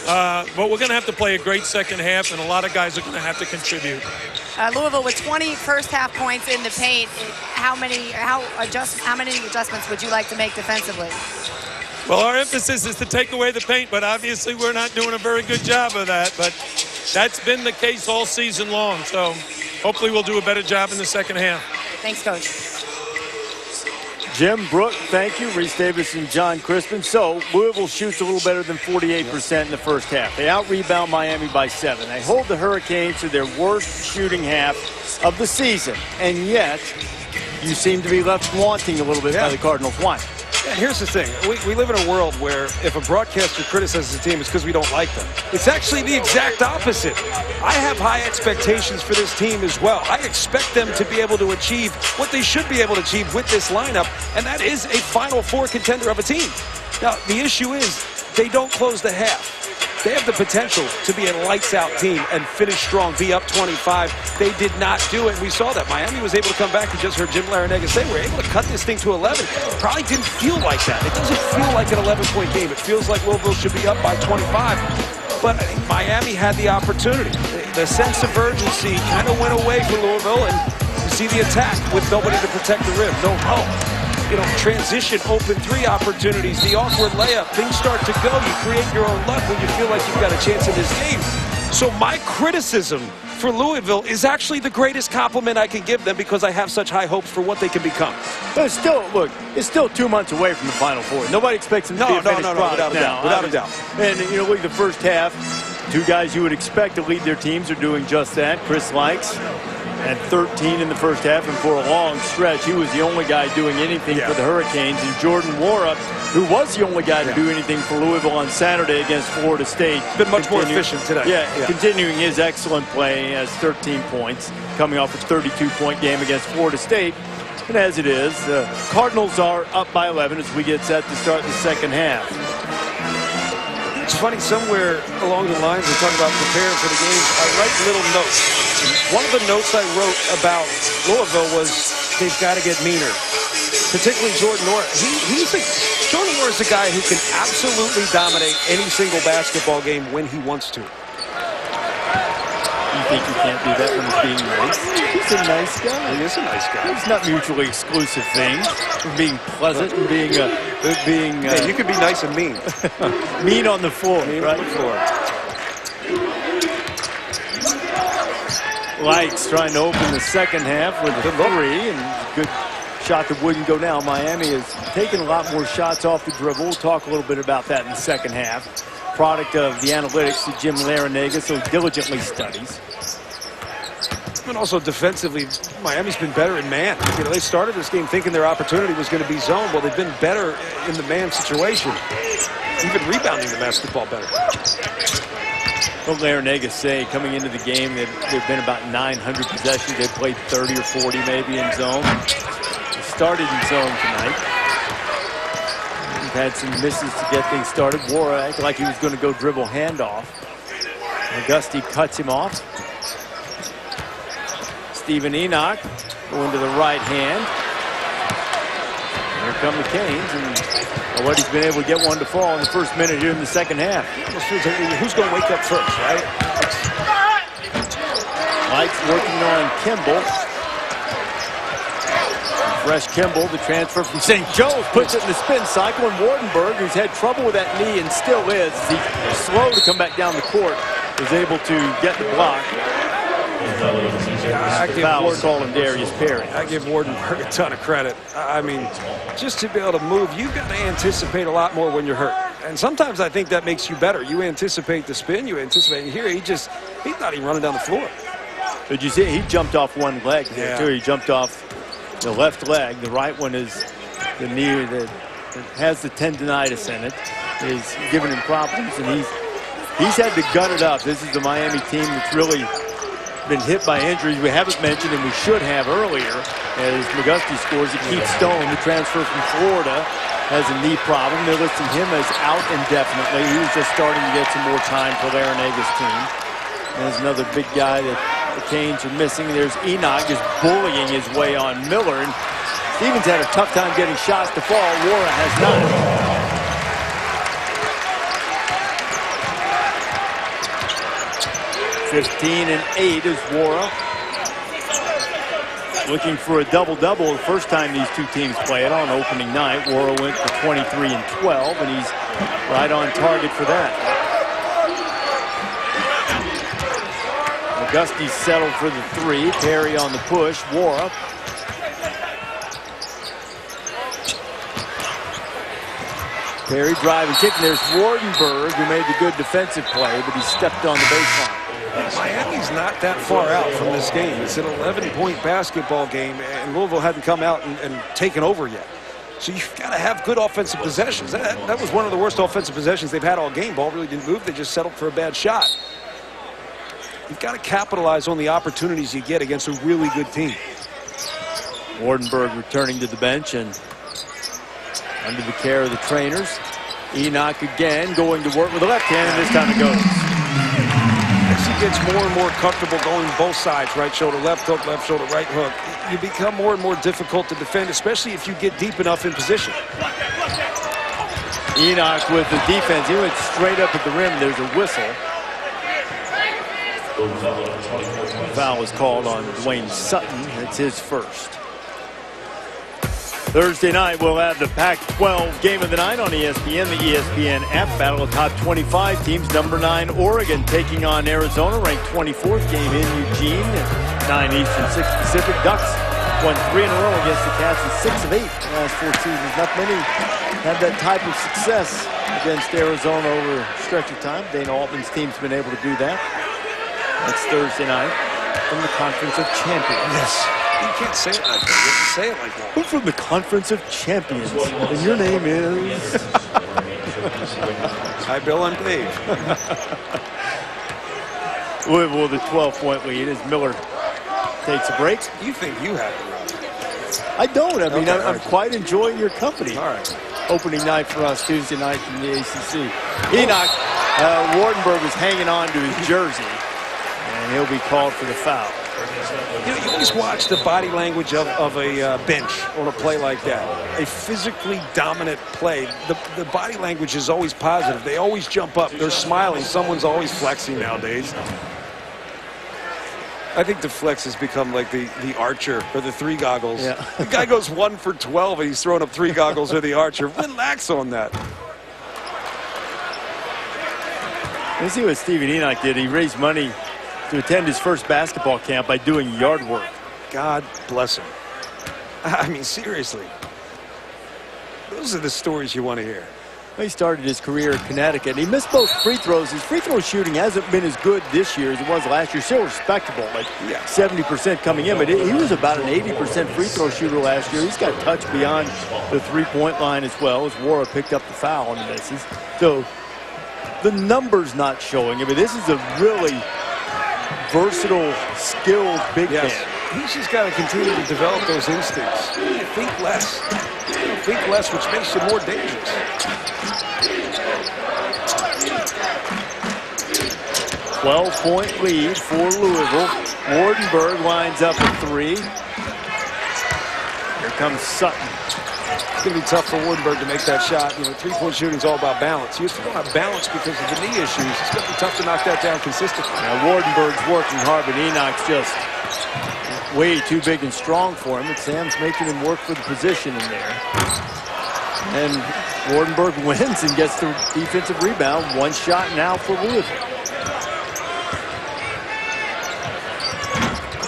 But we're going to have to play a great second half, and a lot of guys are going to have to contribute. Louisville with 20 first-half points in the paint. How many adjustments would you like to make defensively? Well, our emphasis is to take away the paint, but obviously we're not doing a very good job of that. But that's been the case all season long. So hopefully we'll do a better job in the second half. Thanks, Coach. Jim, Brooke, thank you. Reese Davis and John Crispin. So Louisville shoots a little better than 48% in the first half. They out-rebound Miami by 7. They hold the Hurricanes to their worst shooting half of the season. And yet, you seem to be left wanting a little bit by the Cardinals. Why? Yeah, here's the thing. We live in a world where if a broadcaster criticizes a team, it's because we don't like them. It's actually the exact opposite. I have high expectations for this team as well. I expect them to be able to achieve what they should be able to achieve with this lineup, and that is a Final Four contender of a team. Now, the issue is they don't close the half. They have the potential to be a lights-out team and finish strong, be up 25. They did not do it. We saw that. Miami was able to come back. You just heard Jim Larinaga say we're able to cut this thing to 11. Probably didn't feel like that. It doesn't feel like an 11-point game. It feels like Louisville should be up by 25. But Miami had the opportunity. The sense of urgency kind of went away for Louisville, and you see the attack with nobody to protect the rim. No help. Transition, open three opportunities, the awkward layup. Things start to go. You create your own luck when you feel like you've got a chance in this game. So my criticism for Louisville is actually the greatest compliment I can give them because I have such high hopes for what they can become. But it's still 2 months away from the Final Four. Nobody expects them to be a finished product now. Without a doubt. And, look, the first half, two guys you would expect to lead their teams are doing just that. Chris Likes had 13 in the first half, and for a long stretch, he was the only guy doing anything for the Hurricanes. And Jordan Nwora, who was the only guy to do anything for Louisville on Saturday against Florida State. Been much more efficient today. Continuing his excellent play, has 13 points, coming off a 32-point game against Florida State. And as it is, the Cardinals are up by 11 as we get set to start the second half. It's funny, somewhere along the lines, we talk about preparing for the games. I write little notes. One of the notes I wrote about Louisville was they've got to get meaner, particularly Jordan Nwora. Jordan Nwora is a guy who can absolutely dominate any single basketball game when he wants to. You think he can't do that when he's being nice? He's a nice guy. He is a nice guy. It's not mutually exclusive things. Being pleasant and being hey, you can be nice and mean. Mean on the floor. Mean right? on the floor. Likes trying to open the second half with a three, and good shot that wouldn't go down. Miami has taken a lot more shots off the dribble. We'll talk a little bit about that in the second half. Product of the analytics that Jim Larinaga so diligently studies. And also defensively, Miami's been better in man. They started this game thinking their opportunity was going to be zone. Well, they've been better in the man situation. Even rebounding the basketball better. What Larinaga say coming into the game, they've been about 900 possessions. They've played 30 or 40 maybe in zone. They started in zone tonight. We've had some misses to get things started. Nwora acted like he was going to go dribble handoff. Auguste cuts him off. Stephen Enoch going to the right hand. Here come the Canes, and he's been able to get one to fall in the first minute here in the second half. Who's going to wake up first, right? Mike's working on Kimball. Fresh Kimball, the transfer from St. Joe's, puts it in the spin cycle, and Wardenberg, who's had trouble with that knee and still is, he's slow to come back down the court, is able to get the block. Foul call on Darius Perry. I give Wardenberg a ton of credit. I mean, just to be able to move, you've got to anticipate a lot more when you're hurt. And sometimes I think that makes you better. You anticipate the spin, you anticipate. And here, he's not even running down the floor. Did you see he jumped off one leg there, too? He jumped off the left leg. The right one is the knee that has the tendonitis in it, is giving him problems, and he's had to gut it up. This is the Miami team that's really been hit by injuries we haven't mentioned and we should have earlier. As McGusty scores, Keith Stone, the transfer from Florida, has a knee problem. They're listing him as out indefinitely. He was just starting to get some more time for Larinaga's team. There's another big guy that the Canes are missing. There's Enoch just bullying his way on Miller. And Stevens had a tough time getting shots to fall. Wara has not. 15 and 8 is Wara. Looking for a double-double the first time these two teams played on opening night. Wara went for 23 and 12, and he's right on target for that. McGusty settled for the three. Perry on the push. Wara. Perry driving, kicking. There's Wardenberg, who made the good defensive play, but he stepped on the baseline. Miami's not that far out from this game. It's an 11-point basketball game, and Louisville hadn't come out and taken over yet. So you've got to have good offensive possessions. That was one of the worst offensive possessions they've had all game. Ball really didn't move. They just settled for a bad shot. You've got to capitalize on the opportunities you get against a really good team. Wardenberg returning to the bench and under the care of the trainers. Enoch again going to work with the left hand, and this time it goes. As he gets more and more comfortable going both sides, right shoulder, left hook, right hook, you become more and more difficult to defend, especially if you get deep enough in position. Enoch with the defense. He went straight up at the rim. There's a whistle. Foul was called on Dwayne Sutton. It's his first. Thursday night, we'll have the Pac-12 game of the night on ESPN, the ESPN app. Battle of top 25 teams. Number 9, Oregon, taking on Arizona, ranked 24th. Game in Eugene at 9 Eastern, 6 Pacific. Ducks won 3 in a row against the Cats in 6 of 8 in the last 4 seasons. Not many had that type of success against Arizona over a stretch of time. Dana Altman's team's been able to do that. That's Thursday night from the Conference of Champions. Yes. You can't say it like that. You have to say it like that. We're from the Conference of Champions, and your name is... Hi, Bill and Dave. Louisville with a 12-point lead as Miller takes a break. You think you have it, Rob? I don't. I mean, Okay, I'm quite enjoying your company. All right. Opening night for us Tuesday night in the ACC. Enoch Wardenberg is hanging on to his jersey, and he'll be called for the foul. You know, you always watch the body language of a bench on a play like that. A physically dominant play. The body language is always positive. They always jump up. They're smiling. Someone's always flexing nowadays. I think the flex has become like the archer or the 3 goggles. Yeah. The guy goes 1 for 12 and he's throwing up 3 goggles or the archer. Relax on that. Let's see what Stephen Enoch did. He raised money to attend his first basketball camp by doing yard work. God bless him. I mean, seriously. Those are the stories you want to hear. He started his career in Connecticut, and he missed both free throws. His free throw shooting hasn't been as good this year as it was last year. Still respectable, like 70% coming in, but he was about an 80% free throw shooter last year. He's got touch beyond the three-point line as well, as Wara picked up the foul on the misses. So the numbers not showing it, but this is a really versatile, skilled big man. He's just got to continue to develop those instincts. Think less. Think less, which makes you more dangerous. 12-point lead for Louisville. Wardenberg lines up a 3. Here comes Sutton. It's going to be tough for Wardenberg to make that shot. You know, 3-point shooting is all about balance. You used to don't have balance because of the knee issues. It's going to be tough to knock that down consistently. Now, Wardenberg's working hard, but Enoch's just way too big and strong for him. And Sam's making him work for the position in there. And Wardenberg wins and gets the defensive rebound. 1 shot now for Louisville.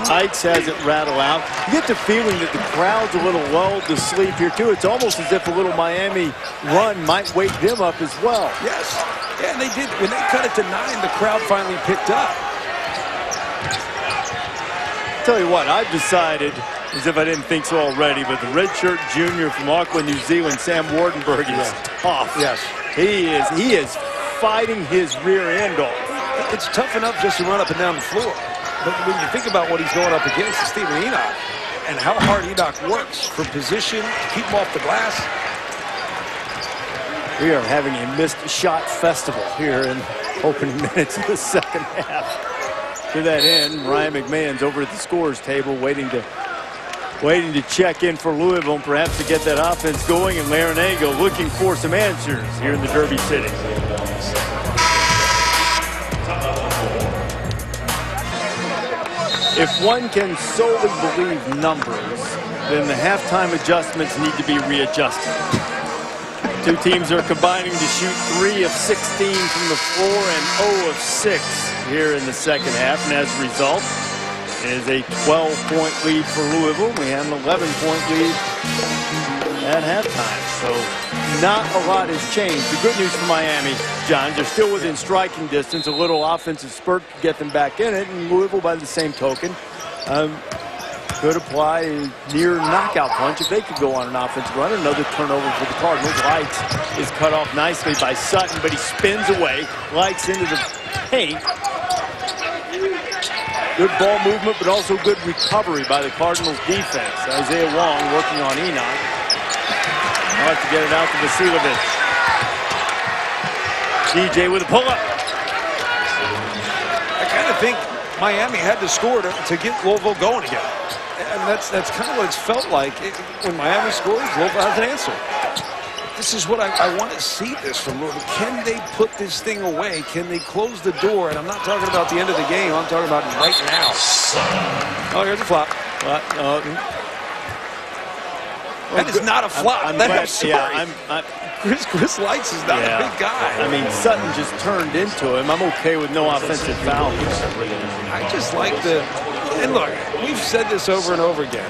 Lights has it rattle out. You get the feeling that the crowd's a little lulled to sleep here, too. It's almost as if a little Miami run might wake them up as well. Yes. Yeah, and they did. When they cut it to 9, the crowd finally picked up. Tell you what, I've decided, as if I didn't think so already, but the redshirt junior from Auckland, New Zealand, Sam Wardenberg, is tough. Yes. He is fighting his rear end off. It's tough enough just to run up and down the floor. But when you think about what he's going up against, Stephen Enoch, and how hard Enoch works for position to keep him off the glass. We are having a missed shot festival here in opening minutes of the second half. To that end, Ryan McMahon's over at the scorer's table waiting to check in for Louisville and perhaps to get that offense going, and Larinaga looking for some answers here in the Derby City. If one can solely believe numbers, then the halftime adjustments need to be readjusted. Two teams are combining to shoot 3 of 16 from the floor and 0 of 6 here in the second half, and as a result, it is a 12-point lead for Louisville. We have an 11-point lead at halftime, so not a lot has changed. The good news for Miami, John, they're still within striking distance. A little offensive spurt to get them back in it, and Louisville, by the same token, could apply a near knockout punch if they could go on an offensive run. Another turnover for the Cardinals. Lights is cut off nicely by Sutton, but he spins away. Lights into the paint. Good ball movement, but also good recovery by the Cardinals defense. Isaiah Wong working on Enoch. I'll have to get it out to Vasilovic. DJ with a pull-up. I kind of think Miami had to score to get Louisville going again. And that's kind of what it's felt like. When Miami scores, Louisville has an answer. This is what I want to see this from Louisville. Can they put this thing away? Can they close the door? And I'm not talking about the end of the game. I'm talking about right now. Oh, here's a flop. That is not a flop. I'm sorry. Yeah, Chris Lights is not a big guy. I mean, Sutton just turned into him. I'm okay with no offensive fouls. I just like the... And look, we've said this over and over again.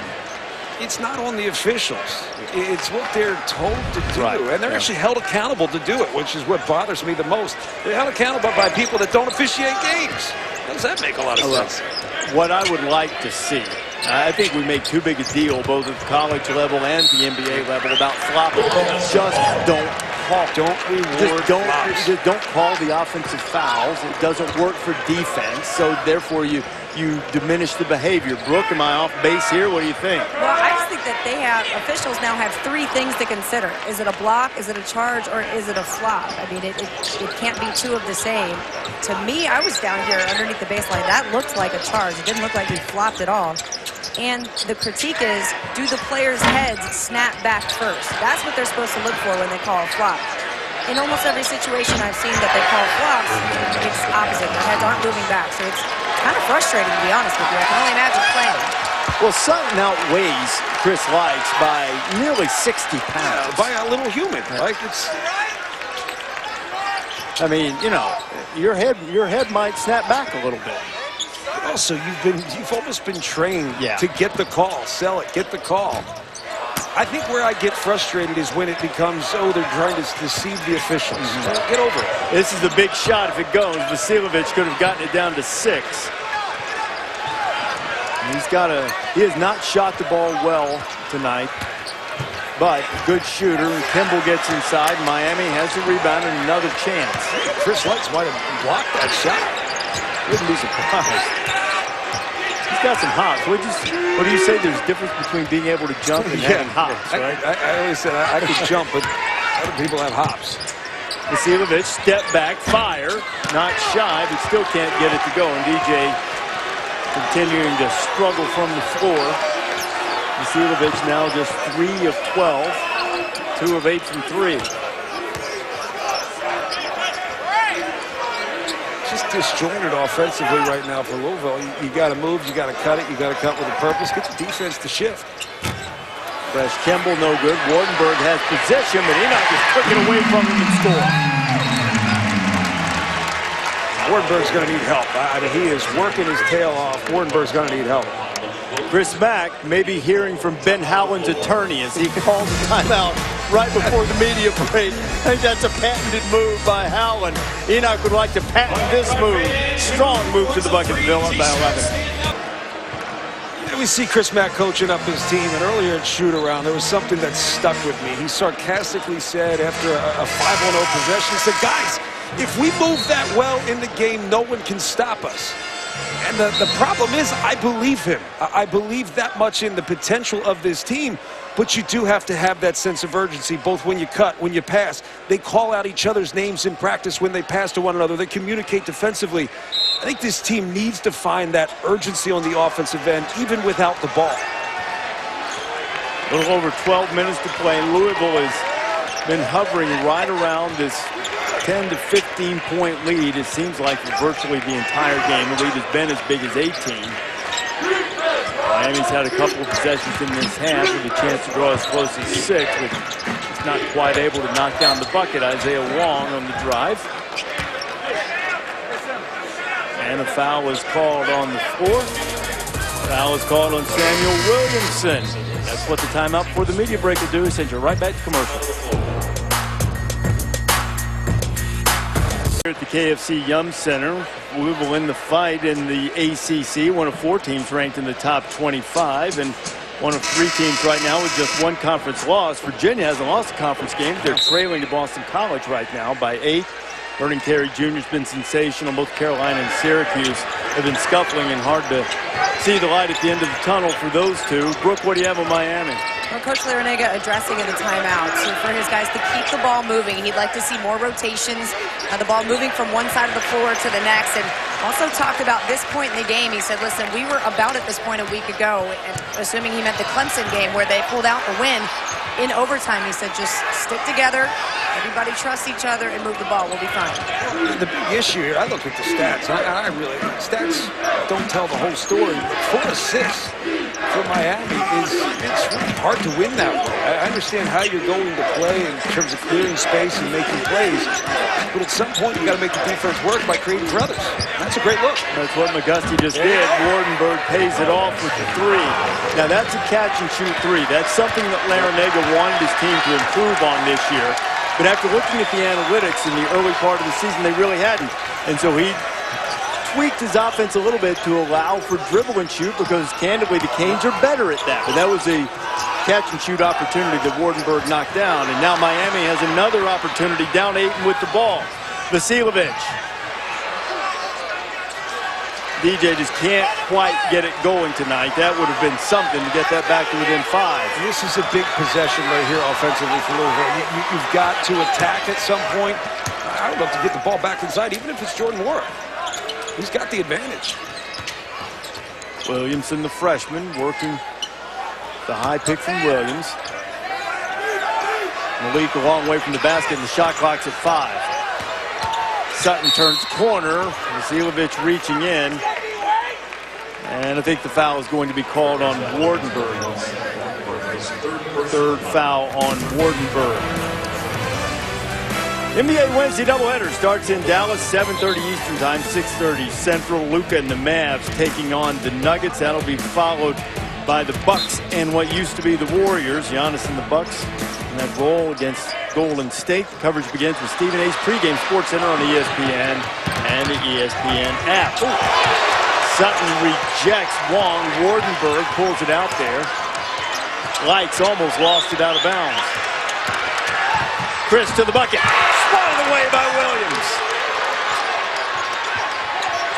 It's not on the officials. It's what they're told to do. Right. And they're actually held accountable to do it, which is what bothers me the most. They're held accountable by people that don't officiate games. How does that make a lot of sense? What I would like to see, I think we make too big a deal, both at the college level and the NBA level, about flopping. Just don't call. Just don't call the offensive fouls. It doesn't work for defense, so therefore you diminish the behavior. Brooke, am I off base here? What do you think? Well, I just think that officials now have 3 things to consider. Is it a block, is it a charge, or is it a flop? I mean, it can't be 2 of the same. To me, I was down here underneath the baseline. That looked like a charge. It didn't look like he flopped at all. And the critique is, do the players' heads snap back first? That's what they're supposed to look for when they call a flop. In almost every situation I've seen that they call flops, it's opposite. Their heads aren't moving back. So it's kind of frustrating, to be honest with you. I can only imagine playing. Well, Sutton outweighs Chris Lights by nearly 60 pounds. By a little human. Like it's... I mean, you know, your head might snap back a little bit. Also, you've almost been trained to get the call, sell it, get the call. I think where I get frustrated is when it becomes, oh, they're trying to deceive the officials. Get over it. This is a big shot if it goes. Vasilovic could have gotten it down to 6. He has not shot the ball well tonight, but good shooter. Kimball gets inside. Miami has the rebound and another chance. Chris Lights might have blocked that shot. Wouldn't be surprised. He's got some hops. What do you say? There's a difference between being able to jump and having hops, right? I always said I could jump, but other people have hops. Vasilovic, step back, fire. Not shy, but still can't get it to go. And DJ continuing to struggle from the floor. Vasilovic now just 3 of 12. 2 of 8 from 3. Just disjointed offensively right now for Louisville. You got to move, you got to cut it, you got to cut with a purpose. Get the defense to shift. Fresh Kimball, no good. Wardenberg has possession, but Enoch just took it away from him and scored. Wardenberg's going to need help. I mean, he is working his tail off. Wardenberg's going to need help. Chris Mack may be hearing from Ben Howland's attorney as he calls the timeout right before the media break. I think that's a patented move by Howland. Enoch would like to patent this move. Strong move to the bucket. Bill up by 11. We see Chris Mack coaching up his team, and earlier in shoot-around, there was something that stuck with me. He sarcastically said after a 5-on-0 possession, he said, guys, if we move that well in the game, no one can stop us. And the problem is, I believe him. I believe that much in the potential of this team, but you do have to have that sense of urgency, both when you cut, when you pass. They call out each other's names in practice when they pass to one another. They communicate defensively. I think this team needs to find that urgency on the offensive end, even without the ball. A little over 12 minutes to play, and Louisville has been hovering right around this 10 to 15-point lead. It seems like for virtually the entire game. The lead has been as big as 18. Miami's had a couple of possessions in this half with a chance to draw as close as 6, but it's not quite able to knock down the bucket. Isaiah Wong on the drive. And a foul is called on the floor. Foul is called on Samuel Williamson. That's what the timeout before the media break will do. Send you right back to commercial. Here at the KFC Yum Center, Louisville in the fight in the ACC, one of 4 teams ranked in the top 25, and one of 3 teams right now with just 1 conference loss. Virginia hasn't lost a conference game. They're trailing to Boston College right now by 8. Vernon Carey Jr. has been sensational. Both Carolina and Syracuse have been scuffling, and hard to see the light at the end of the tunnel for those two. Brooke, what do you have on Miami? Well, Coach Larrañaga addressing in the timeout. So for his guys to keep the ball moving, he'd like to see more rotations, the ball moving from one side of the floor to the next. And also talked about this point in the game. He said, listen, we were about at this point a week ago, and assuming he meant the Clemson game where they pulled out the win in overtime. He said, just stick together. Everybody trust each other and move the ball. We'll be fine. The big issue here, I look at the stats. Stats don't tell the whole story. 4 assists for Miami it's really hard to win that way. I understand how you're going to play in terms of clearing space and making plays, but at some point you got to make the defense work by creating for others. That's a great look. That's what McGusty just did. Wardenberg pays it off with the 3. Now that's a catch and shoot 3. That's something that Larrañaga wanted his team to improve on this year. But after looking at the analytics in the early part of the season, they really hadn't. And so he tweaked his offense a little bit to allow for dribble and shoot, because candidly the Canes are better at that. But that was a catch and shoot opportunity that Wardenberg knocked down. And now Miami has another opportunity, down 8 with the ball. Vasilovic. DJ just can't quite get it going tonight. That would have been something to get that back to within 5. This is a big possession right here offensively for Louisville. You've got to attack at some point. I would love to get the ball back inside, even if it's Jordan Wara. He's got the advantage. Williamson, the freshman, working the high pick from Williams. Malik a long way from the basket, and the shot clock's at 5. Sutton turns corner. Vasilovic reaching in. And I think the foul is going to be called on Wardenberg. 3rd foul on Wardenberg. NBA Wednesday doubleheader starts in Dallas, 7:30 Eastern Time, 6:30 Central. Luka and the Mavs taking on the Nuggets. That'll be followed by the Bucks and what used to be the Warriors. Giannis and the Bucks in that role against Golden State. The coverage begins with Stephen A's pregame Sports Center on ESPN and the ESPN app. Ooh. Sutton rejects Wong. Wardenberg pulls it out there. Lights almost lost it out of bounds. Chris to the bucket. Swatted away by Williams.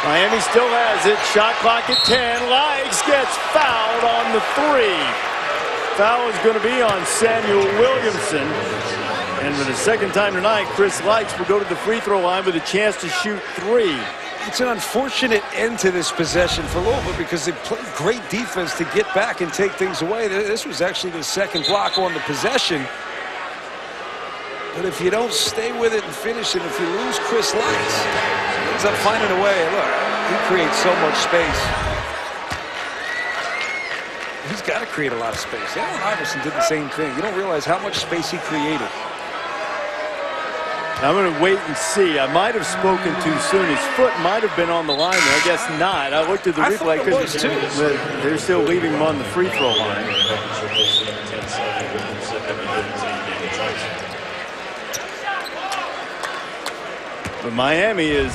Miami still has it. Shot clock at 10. Likes gets fouled on the 3. Foul is going to be on Samuel Williamson. And for the second time tonight, Chris Likes will go to the free throw line with a chance to shoot 3. It's an unfortunate end to this possession for Louisville, because they played great defense to get back and take things away. This was actually the 2nd block on the possession. But if you don't stay with it and finish it, if you lose Chris Likes, he ends up finding a way. Look, he creates so much space. He's got to create a lot of space. Allen Iverson did the same thing. You don't realize how much space he created. I'm going to wait and see. I might have spoken too soon. His foot might have been on the line there. I guess not. I looked at the replay because they're still leaving him on the free throw line. But Miami is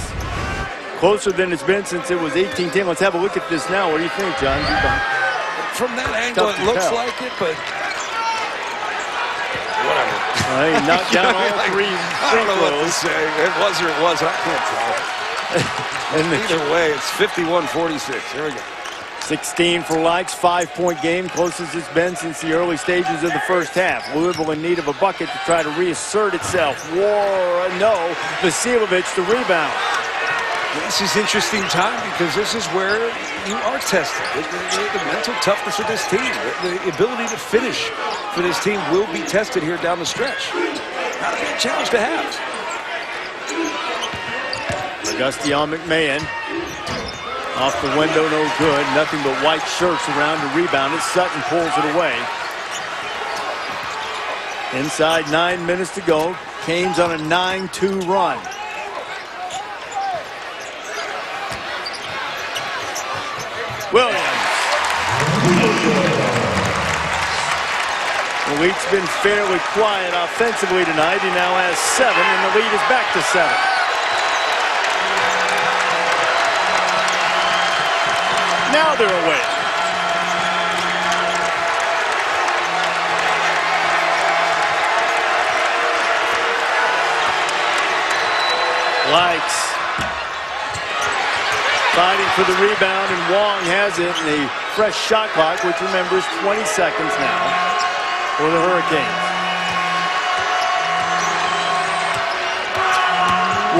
closer than it's been since it was 18-10. Let's have a look at this now. What do you think, John? From that angle, it looks like it, but whatever. Well, he knocked down all three I don't know what to say. It was or it wasn't. I can't tell. And either way, it's 51-46. Here we go. 16 for Likes, 5-point game, closest it's been since the early stages of the first half. Louisville in need of a bucket to try to reassert itself. Vasiljevic the rebound. This is interesting time because this is where you are tested. The mental toughness of this team, the ability to finish for this team will be tested here down the stretch. Not a big challenge to have. Auguste on McMahon. Off the window, no good. Nothing but white shirts around to rebound it. Sutton pulls it away. Inside 9 minutes to go. Canes on a 9-2 run. Williams. The lead's been fairly quiet offensively tonight. He now has 7, and the lead is back to 7. Now they're away. Likes fighting for the rebound, and Wong has it in the fresh shot clock, which remembers 20 seconds now for the Hurricanes.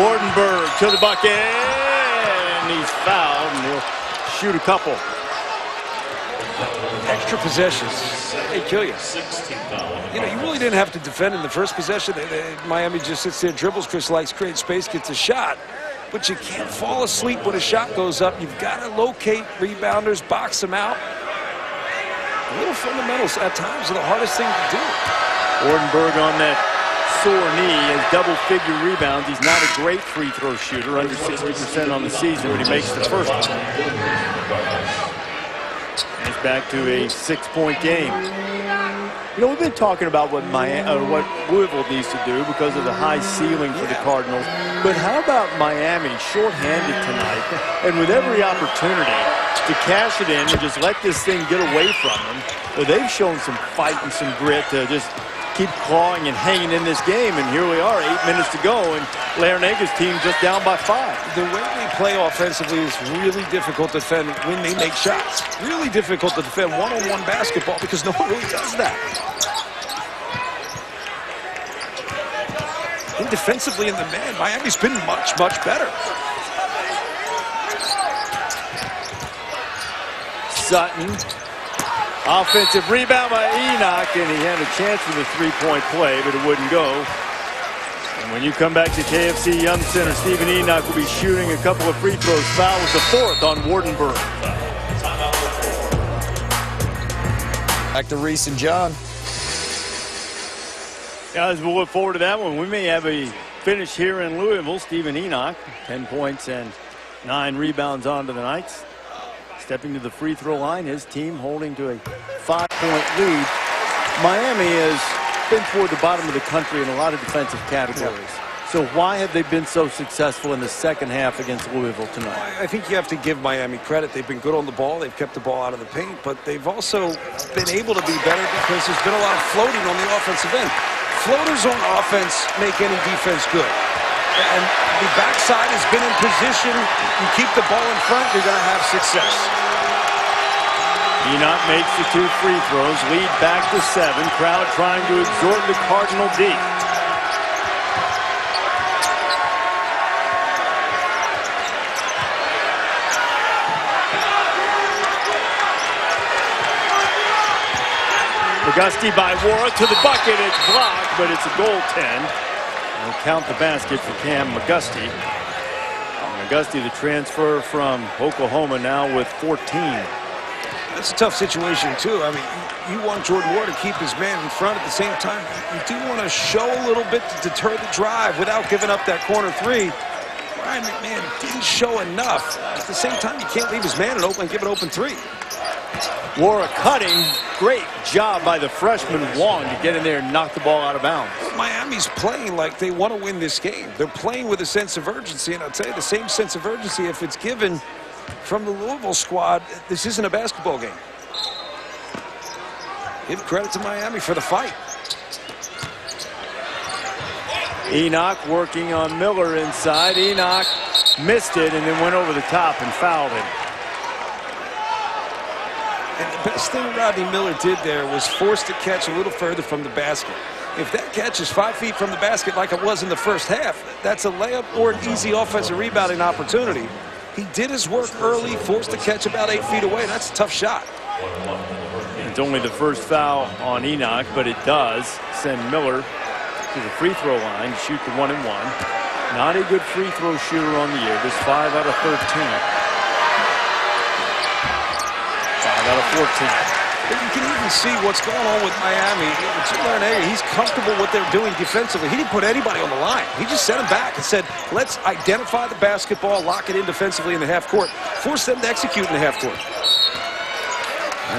Wardenberg to the bucket, and he's fouled, and he'll shoot a couple. Extra possessions, they kill you. You know, you really didn't have to defend in the first possession. Miami just sits there, dribbles. Chris Likes, creates space, gets a shot. But you can't fall asleep when a shot goes up. You've got to locate rebounders, box them out. Little fundamentals at times are the hardest thing to do. Wardenberg on that sore knee has double-figure rebounds. He's not a great free throw shooter, under 60% on the season, but he makes the first one. And it's back to a 6-point game. You know, we've been talking about what Louisville needs to do because of the high ceiling for the Cardinals. But how about Miami shorthanded tonight and with every opportunity to cash it in and just let this thing get away from them? Well, they've shown some fight and some grit to just keep clawing and hanging in this game. And here we are, 8 minutes to go, and Larrañaga's team just down by 5. The way they play offensively is really difficult to defend when they make shots. Really difficult to defend one-on-one basketball because no one really does that. And defensively in the man, Miami's been much, much better. Sutton. Offensive rebound by Enoch, and he had a chance for the three-point play, but it wouldn't go. And when you come back to KFC Yum Center, Stephen Enoch will be shooting a couple of free throws. Foul was the 4th on Wardenberg. Back to Reese and John. Guys, we'll look forward to that one. We may have a finish here in Louisville. Stephen Enoch, 10 points and 9 rebounds onto the Knights. Stepping to the free throw line, his team holding to a 5-point lead. Miami has been toward the bottom of the country in a lot of defensive categories. So why have they been so successful in the second half against Louisville tonight? I think you have to give Miami credit. They've been good on the ball. They've kept the ball out of the paint, but they've also been able to be better because there's been a lot of floating on the offensive end. Floaters on offense make any defense good. And the backside has been in position. You keep the ball in front, you're going to have success. Enoch makes the 2 free throws, lead back to 7. Crowd trying to absorb the Cardinal D. Auguste by Wara to the bucket. It's blocked, but it's a goaltend. We'll count the basket for Cam Auguste. Auguste, the transfer from Oklahoma, now with 14. That's a tough situation, too. I mean, you want Jordan Ward to keep his man in front. At the same time, you do want to show a little bit to deter the drive without giving up that corner three. Ryan McMahon didn't show enough. At the same time, you can't leave his man open and give an open three. Wara cutting. Great job by the freshman Wong to get in there and knock the ball out of bounds. Miami's playing like they want to win this game. They're playing with a sense of urgency, and I'll tell you, the same sense of urgency, if it's given from the Louisville squad, this isn't a basketball game. Give credit to Miami for the fight. Enoch working on Miller inside. Enoch missed it and then went over the top and fouled him. And the best thing Rodney Miller did there was force the catch a little further from the basket. If that catch is 5 feet from the basket like it was in the first half, that's a layup or an easy offensive rebounding opportunity. He did his work early, forced the catch about 8 feet away. That's a tough shot. It's only the first foul on Enoch, but it does send Miller to the free throw line to shoot the 1-and-1. Not a good free throw shooter on the year. This 5 out of 13. 5 out of 14. You can even see what's going on with Miami. He's comfortable what they're doing defensively. He didn't put anybody on the line. He just sent them back and said, let's identify the basketball, lock it in defensively in the half court, force them to execute in the half court.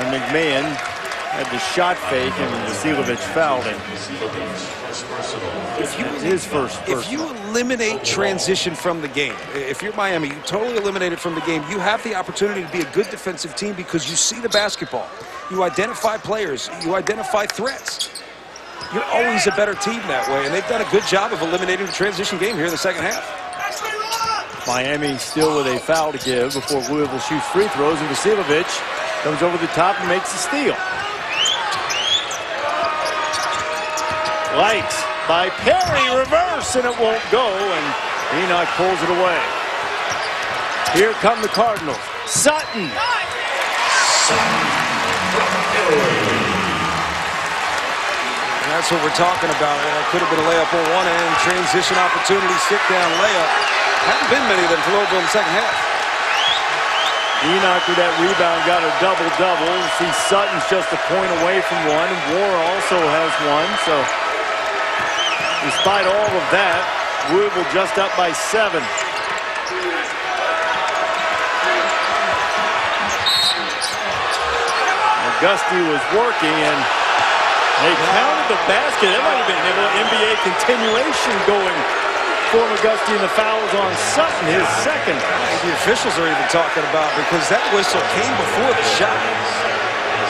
And McMahon had the shot fake, and Vasiljevic fouled him. If you eliminate transition from the game, if you're Miami, you totally eliminate it from the game, you have the opportunity to be a good defensive team because you see the basketball. You identify players. You identify threats. You're always a better team that way, and they've done a good job of eliminating the transition game here in the second half. Miami still with a foul to give before Louisville shoots free throws, and Vasiljevic comes over the top and makes the steal. Lights by Perry, reverse, and it won't go, and Enoch pulls it away. Here come the Cardinals. Sutton. And that's what we're talking about. It could have been a layup on one end, transition opportunity, sit-down layup. Haven't been many of them for Louisville in the second half. Enoch with that rebound got a double-double. See, Sutton's just a point away from one. Wara also has one, so despite all of that, Louisville just up by 7. Auguste was working, and they counted the basket. That might have been an NBA continuation going for Auguste, and the foul was on Sutton, his second. The officials are even talking about, because that whistle came before the shot.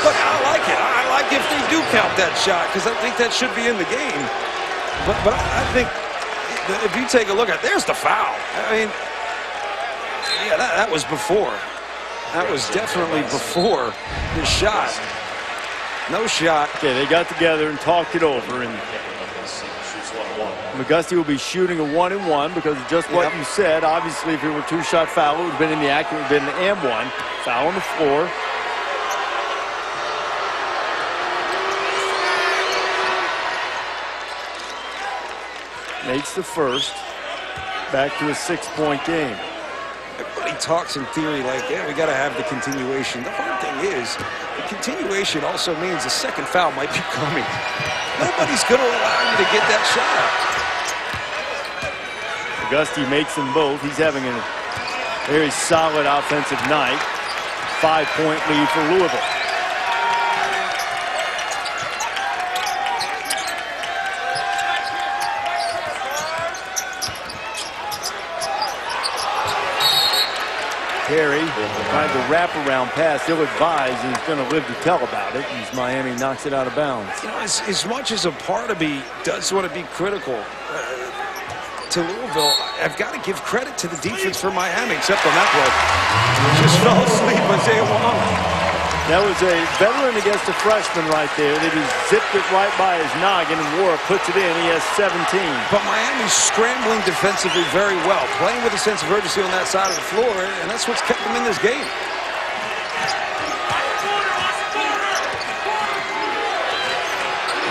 Look, I like it. I like if they do count that shot, because I think that should be in the game. But I think that if you take a look at, there's the foul. I mean, yeah, that was before. That was definitely before the shot. No shot. Okay, they got together and talked it over, and Auguste will be shooting a 1-and-1 because of just what you said. Obviously, if it were two-shot foul, it would have been in the act. It would have been an and-1. Foul on the floor. Makes the first. Back to a 6-point game. Everybody talks in theory like, yeah, we got to have the continuation. The hard thing is, the continuation also means a second foul might be coming. Nobody's going to allow you to get that shot. Auguste makes them both. He's having a very solid offensive night. 5-point lead for Louisville. Perry trying to wrap-around pass, ill-advised, and he's going to live to tell about it as Miami knocks it out of bounds. You know, as much as a part of me does want to be critical to Louisville, I've got to give credit to the defense for Miami, except on that play. Just fell asleep on Isaiah Wong. That was a veteran against a freshman right there. They just zipped it right by his noggin, and Wara puts it in. He has 17. But Miami's scrambling defensively very well, playing with a sense of urgency on that side of the floor, and that's what's kept them in this game.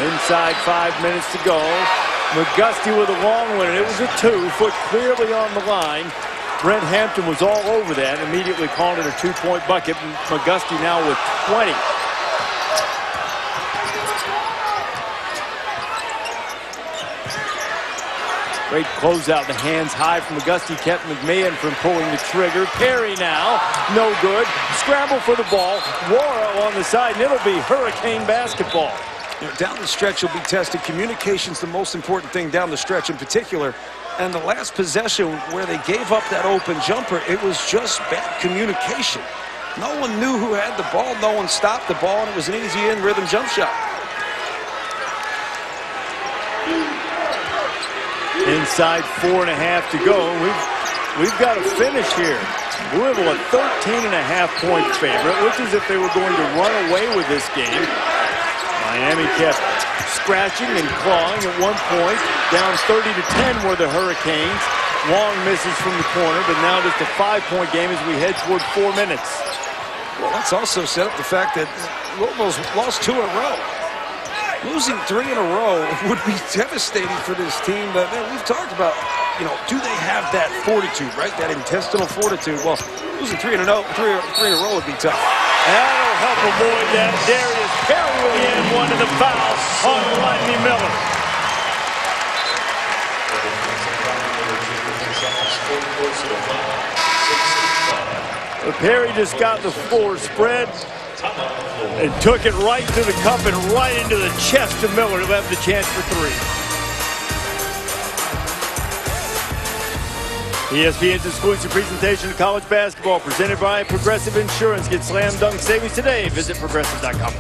Inside 5 minutes to go. Auguste with a long one, and it was a 2, foot clearly on the line. Brent Hampton was all over that, immediately calling it a two-point bucket. McGusty now with 20. Great closeout, the hands high from McGusty, kept McMahon from pulling the trigger. Perry now, no good. Scramble for the ball. Wara on the side, and it'll be Hurricane basketball. You know, down the stretch, you'll be tested. Communication's the most important thing down the stretch in particular. And the last possession where they gave up that open jumper, it was just bad communication. No one knew who had the ball. No one stopped the ball, and it was an easy in-rhythm jump shot. Inside 4.5 to go. We've got to finish here. Louisville a 13.5-point favorite. Looks as if they were going to run away with this game. Miami kept scratching and clawing at one point. Down 30-10 were the Hurricanes. Long misses from the corner, but now just a 5-point game as we head toward 4 minutes. Well, let's also set up the fact that Louisville's lost 2 in a row. Losing 3 in a row would be devastating for this team. But man, we've talked about, you know, do they have that fortitude, right? That intestinal fortitude. Well, losing 3 in a row would be tough. That'll help avoid that. Darius Perry with the end one to the foul on Rodney Miller. But Perry just got the floor spread and took it right to the cup and right into the chest of Miller, who have the chance for 3. ESPN's exclusive presentation of college basketball presented by Progressive Insurance. Get slam dunk savings today. Visit progressive.com.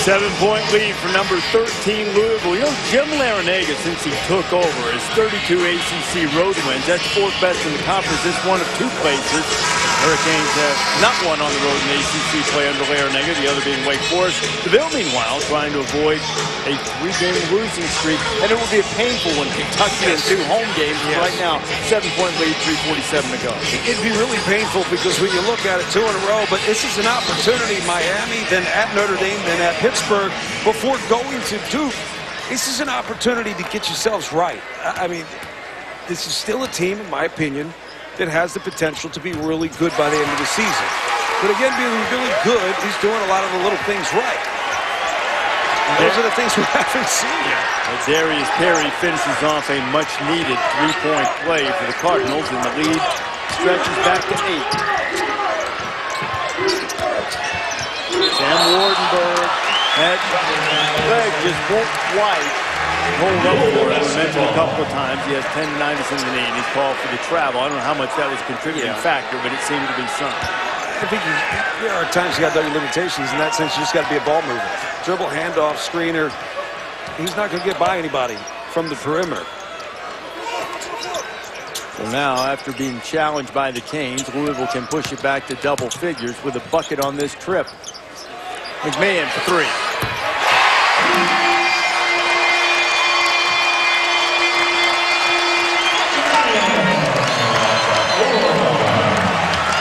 7-point lead for number 13 Louisville. You know, Jim Larinaga, since he took over, is 32 ACC road wins. That's 4th best in the conference. It's one of 2 places. Hurricanes have not won on the road in ACC play under Larinaga, the other being Wake Forest. DeVille, meanwhile, trying to avoid a 3-game losing streak. And it will be a painful one. Kentucky in 2 home games. Right now, 7-point lead, 3:47 to go. It'd be really painful because when you look at it 2 in a row, but this is an opportunity. Miami, then at Notre Dame, then at Pittsburgh, before going to Duke. This is an opportunity to get yourselves right. I mean, this is still a team, in my opinion, that has the potential to be really good by the end of the season. But again, being really good, he's doing a lot of the little things right. And those are the things we haven't seen. Darius Perry finishes off a much-needed 3-point play for the Cardinals, and the lead stretches back to 8. Sam Wardenberg, that leg just won't quite hold up for him. We mentioned a couple of times he has tendinitis in the knee, and he's called for the travel. I don't know how much that was a contributing factor, but it seemed to be some. I think there are times you got their limitations. In that sense, you just got to be a ball mover. Dribble, handoff, screener. He's not going to get by anybody from the perimeter. So now, after being challenged by the Canes, Louisville can push it back to double figures with a bucket on this trip. McMahon for 3.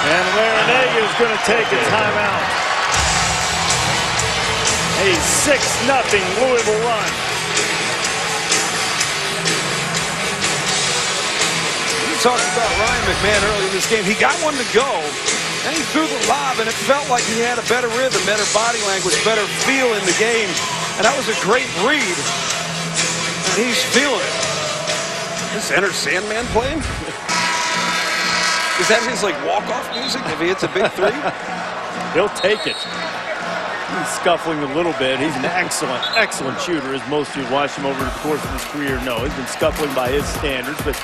And Larinaga is going to take a timeout. A 6-0 Louisville run. We talked about Ryan McMahon early in this game. He got one to go, and he threw the lob, and it felt like he had a better rhythm, better body language, better feel in the game. And that was a great read. And he's feeling it. Is Enter Sandman playing? Is that his, like, walk-off music if he hits a big 3? He'll take it. He's scuffling a little bit. He's an excellent shooter, as most of you watch him over the course of his career know. He's been scuffling by his standards, but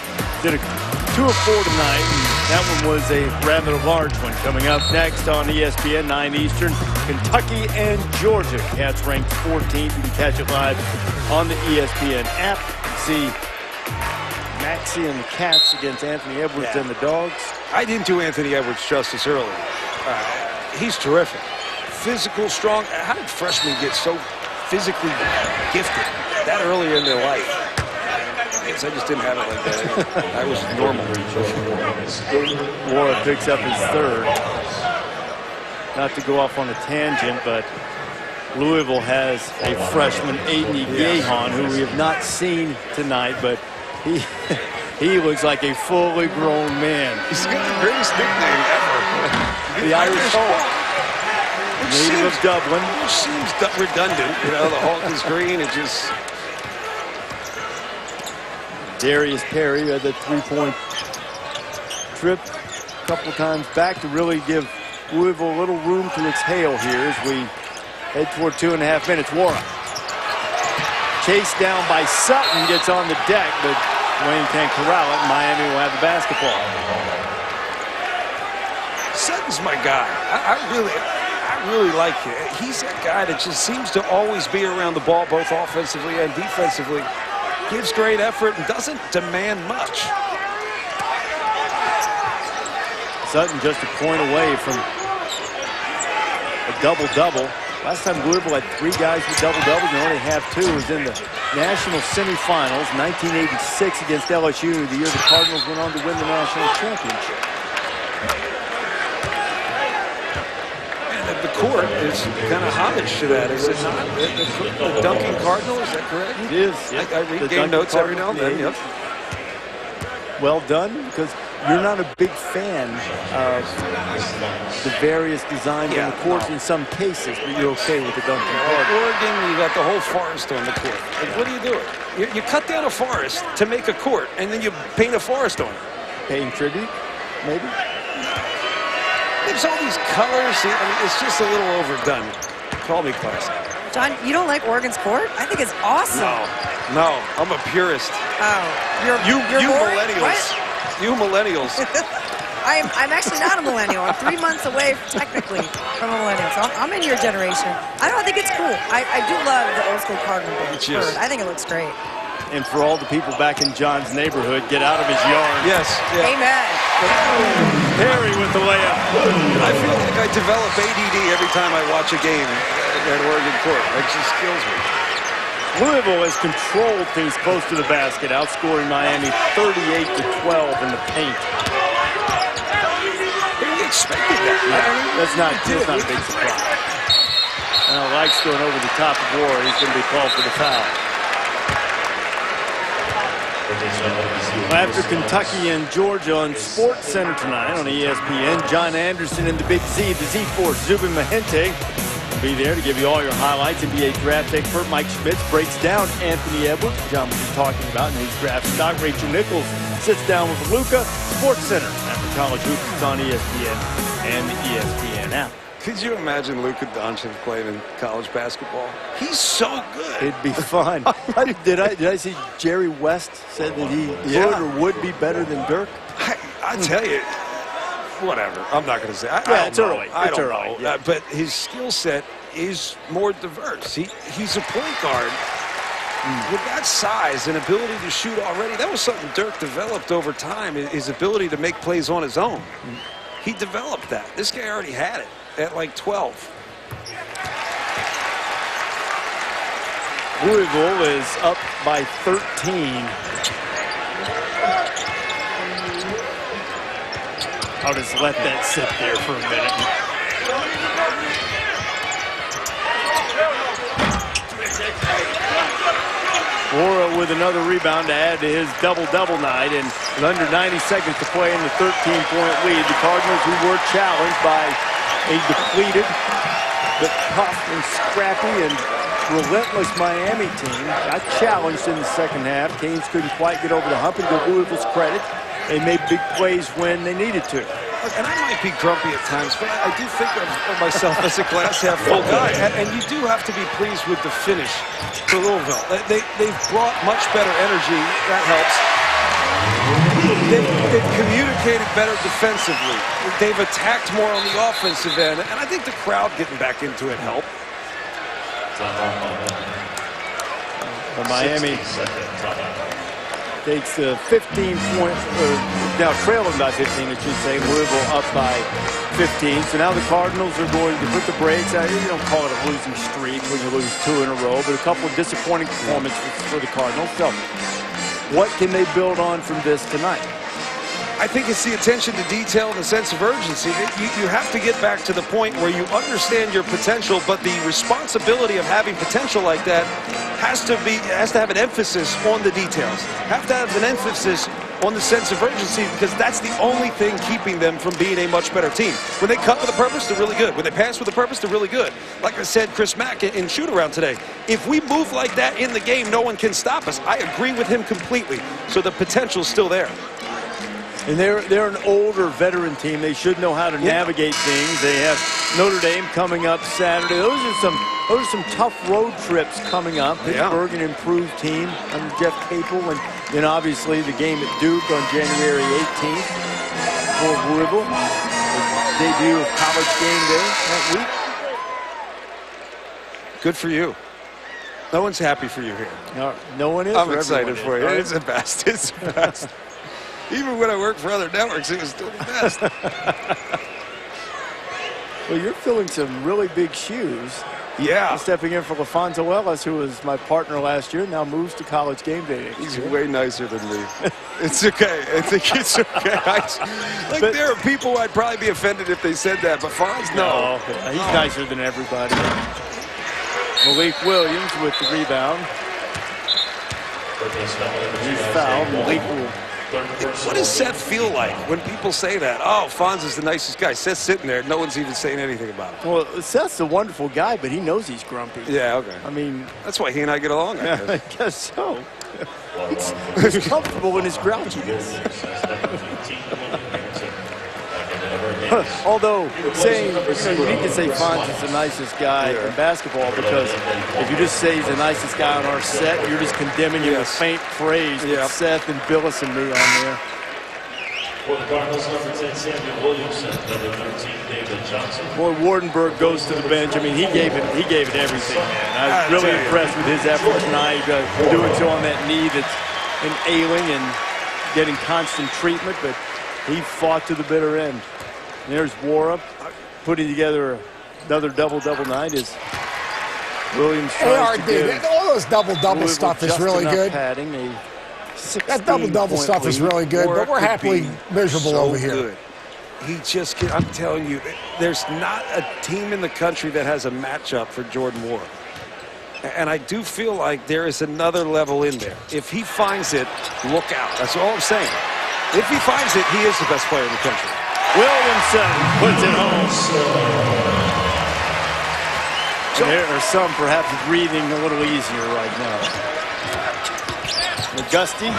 did a 2 of 4 tonight, and that one was a rather large one. Coming up next on ESPN, 9 Eastern, Kentucky and Georgia. Cats ranked 14th. You can catch it live on the ESPN app. See Maxey and the Cats against Anthony Edwards and the Dogs. I didn't do Anthony Edwards justice earlier. He's terrific. Physical, strong. How did freshmen get so physically gifted that early in their life? I guess I just didn't have it like that. I was normal. Wara picks up his 3rd. Not to go off on a tangent, but Louisville has a freshman, Aiden Gahan, who we have not seen tonight, but he looks like a fully grown man. He's got the greatest nickname ever. The Irish Hulk. Native of Dublin. Which seems redundant. You know, the Hulk is green. It just... Darius Perry had the three-point trip a couple times back to really give Louisville a little room to exhale here as we head toward 2.5 minutes. Wara. Chased down by Sutton, gets on the deck, but Wayne can't corral it. Miami will have the basketball. Sutton's my guy. I really like him. He's that guy that just seems to always be around the ball, both offensively and defensively. Gives great effort and doesn't demand much. Sutton just a point away from a double-double. Last time Louisville had 3 guys with double-doubles, and only have 2. It was in the national semifinals, 1986 against LSU, the year the Cardinals went on to win the national championship. The court is kind of homage to that, is it not? The Duncan Cardinal, is that correct? It is. Yep. I read game notes every now and then. Yep. Well done, because you're not a big fan of the various designs on the courts in some cases, but you're okay with the Duncan Cardinal. Oregon, you got the whole forest on the court. Like, what are you doing? You cut down a forest to make a court, and then you paint a forest on it. Paying tribute, maybe? There's all these colors. I mean, it's just a little overdone. Call me classic. John, you don't like Oregon's court? I think it's awesome. No, I'm a purist. Oh, you're boring? Millennials. What? You millennials. I'm actually not a millennial. I'm 3 months away, technically, from a millennial. So I'm in your generation. I think it's cool. I do love the old school Cardinal bird. I think it looks great. And for all the people back in John's neighborhood, get out of his yard. Yes. Yeah. Amen. Perry with the layup. I feel like I develop ADD every time I watch a game at Oregon court. It just kills me. Louisville has controlled things close to the basket, outscoring Miami 38-12 in the paint. We expected that. That's not a big surprise. Now, Likes going over the top of Wara. He's going to be called for the foul. After Kentucky and Georgia on Sports Center tonight on ESPN, John Anderson and the Big Z, the Z-Force, Zubin Mehenti, will be there to give you all your highlights. NBA draft expert Mike Schmitz breaks down Anthony Edwards, John was just talking about in his draft stock. Rachel Nichols sits down with Luka. Sports Center after college hoops is on ESPN and the ESPN app. Could you imagine Luka Doncic playing in college basketball? He's so good. It'd be fun. Did I see Jerry West said that he could or would be better than Dirk? I tell you, whatever. I'm not going to say. It's early. I don't know. Yeah. But his skill set is more diverse. He's a point guard with that size and ability to shoot already. That was something Dirk developed over time, his ability to make plays on his own. He developed that. This guy already had it at like 12. Louisville is up by 13. I'll just let that sit there for a minute. Wara with another rebound to add to his double-double night, and with under 90 seconds to play in the 13-point lead, the Cardinals, who were challenged by a depleted but tough and scrappy and relentless Miami team, got challenged in the second half. Canes couldn't quite get over the hump, and to Louisville's credit, they made big plays when they needed to. And I might be grumpy at times, but I do think of myself as a glass half full guy. And you do have to be pleased with the finish for Louisville. They've brought much better energy. That helps. They've communicated better defensively. They've attacked more on the offensive end. And I think the crowd getting back into it helped. Miami takes a 15-point, now trailing by 15, I should say. Louisville up by 15. So now the Cardinals are going to put the brakes. You don't call it a losing streak when you lose 2 in a row, but a couple of disappointing performances for the Cardinals. So what can they build on from this tonight? I think it's the attention to detail and the sense of urgency. You have to get back to the point where you understand your potential, but the responsibility of having potential like that has to have an emphasis on the details. Have to have an emphasis on the sense of urgency, because that's the only thing keeping them from being a much better team. When they cut with a purpose, they're really good. When they pass with a purpose, they're really good. Like I said, Chris Mack in shoot-around today, if we move like that in the game, no one can stop us. I agree with him completely. So the potential's still there. And they're an older veteran team. They should know how to navigate things. They have Notre Dame coming up Saturday. Those are some tough road trips coming up. Pittsburgh, an improved team under Jeff Capel, and then obviously the game at Duke on January 18th for Louisville. The debut of College Game Day that week. Good for you. No one's happy for you here. No one is. I'm excited for you. It's the best. It's the best. Even when I worked for other networks, it was still the best. Well, you're filling some really big shoes. Yeah. Stepping in for LaFonso Ellis, who was my partner last year, now moves to College Game Day. He's way nicer than me. It's okay. I think it's okay. There are people who I'd probably be offended if they said that, but Fonz, no. He's nicer than everybody. Malik Williams with the rebound. He's fouled. Malik will... What does Seth feel like when people say that? Oh, Fonz is the nicest guy. Seth's sitting there. No one's even saying anything about it. Well, Seth's a wonderful guy, but he knows he's grumpy. Yeah, okay. I mean... That's why he and I get along, I guess. I guess so. He's comfortable in his grouchiness. Although, saying, you need to say Fonz is the nicest guy in basketball, because if you just say he's the nicest guy on our set, you're just condemning him with faint praise with Seth and Billis and me on there. For the Cardinals, number 10, Samuel Williamson. Number 13, David Johnson. Boy, Wardenberg goes to the bench. I mean, he gave it everything, man. I was really impressed with his effort tonight, doing so on that knee that's ailing and getting constant treatment, but he fought to the bitter end. There's Wara putting together another double-double night as Williams tries to give all those double-double stuff is really good. Padding, that double-double stuff is really good, but we're happily miserable over here. Good. He just, I'm telling you, there's not a team in the country that has a matchup for Jordan Wara. And I do feel like there is another level in there. If he finds it, look out. That's all I'm saying. If he finds it, he is the best player in the country. Williamson puts it home. And there are some perhaps breathing a little easier right now. McGusty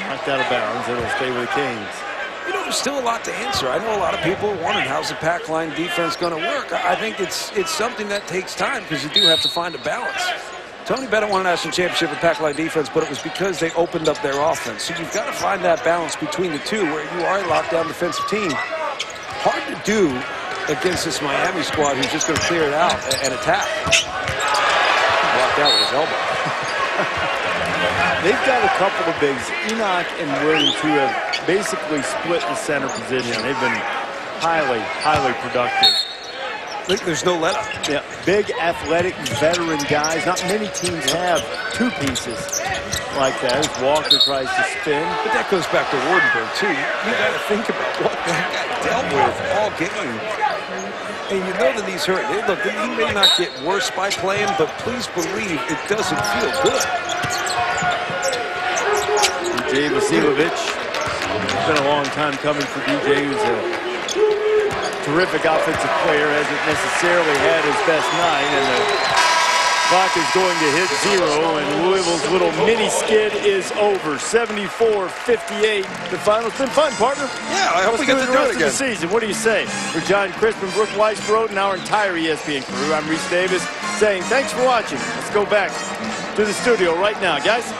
knocked out of bounds. It'll stay with the Canes. You know, there's still a lot to answer. I know a lot of people are wondering, how's the pack line defense going to work? I think it's something that takes time, because you do have to find a balance. Tony Bennett won a national championship with pack line defense, but it was because they opened up their offense. So you've got to find that balance between the two, where you are a lockdown defensive team. Hard to do against this Miami squad who's just going to clear it out and attack. Blocked out with his elbow. They've got a couple of bigs, Enoch and Williams, who have basically split the center position. They've been highly, highly productive. There's no let-up. Yeah, big, athletic, veteran guys. Not many teams have two pieces like that. As Walker tries to spin. But that goes back to Wardenberg, too. You got to think about what that guy dealt with all game. And you know that he's hurt. Look, he may not get worse by playing, but please believe it doesn't feel good. DJ Vasiljevic. It's been a long time coming for DJ, who's a terrific offensive player, hasn't necessarily had his best night, and the clock is going to hit 0, and Louisville's little mini skid is over. 74-58. The final. It's been fun, partner. Yeah, I hope we get to do it again. The season. What do you say? For John Crispin, Brooke Weisbrod, and our entire ESPN crew, I'm Reese Davis saying thanks for watching. Let's go back to the studio right now, guys.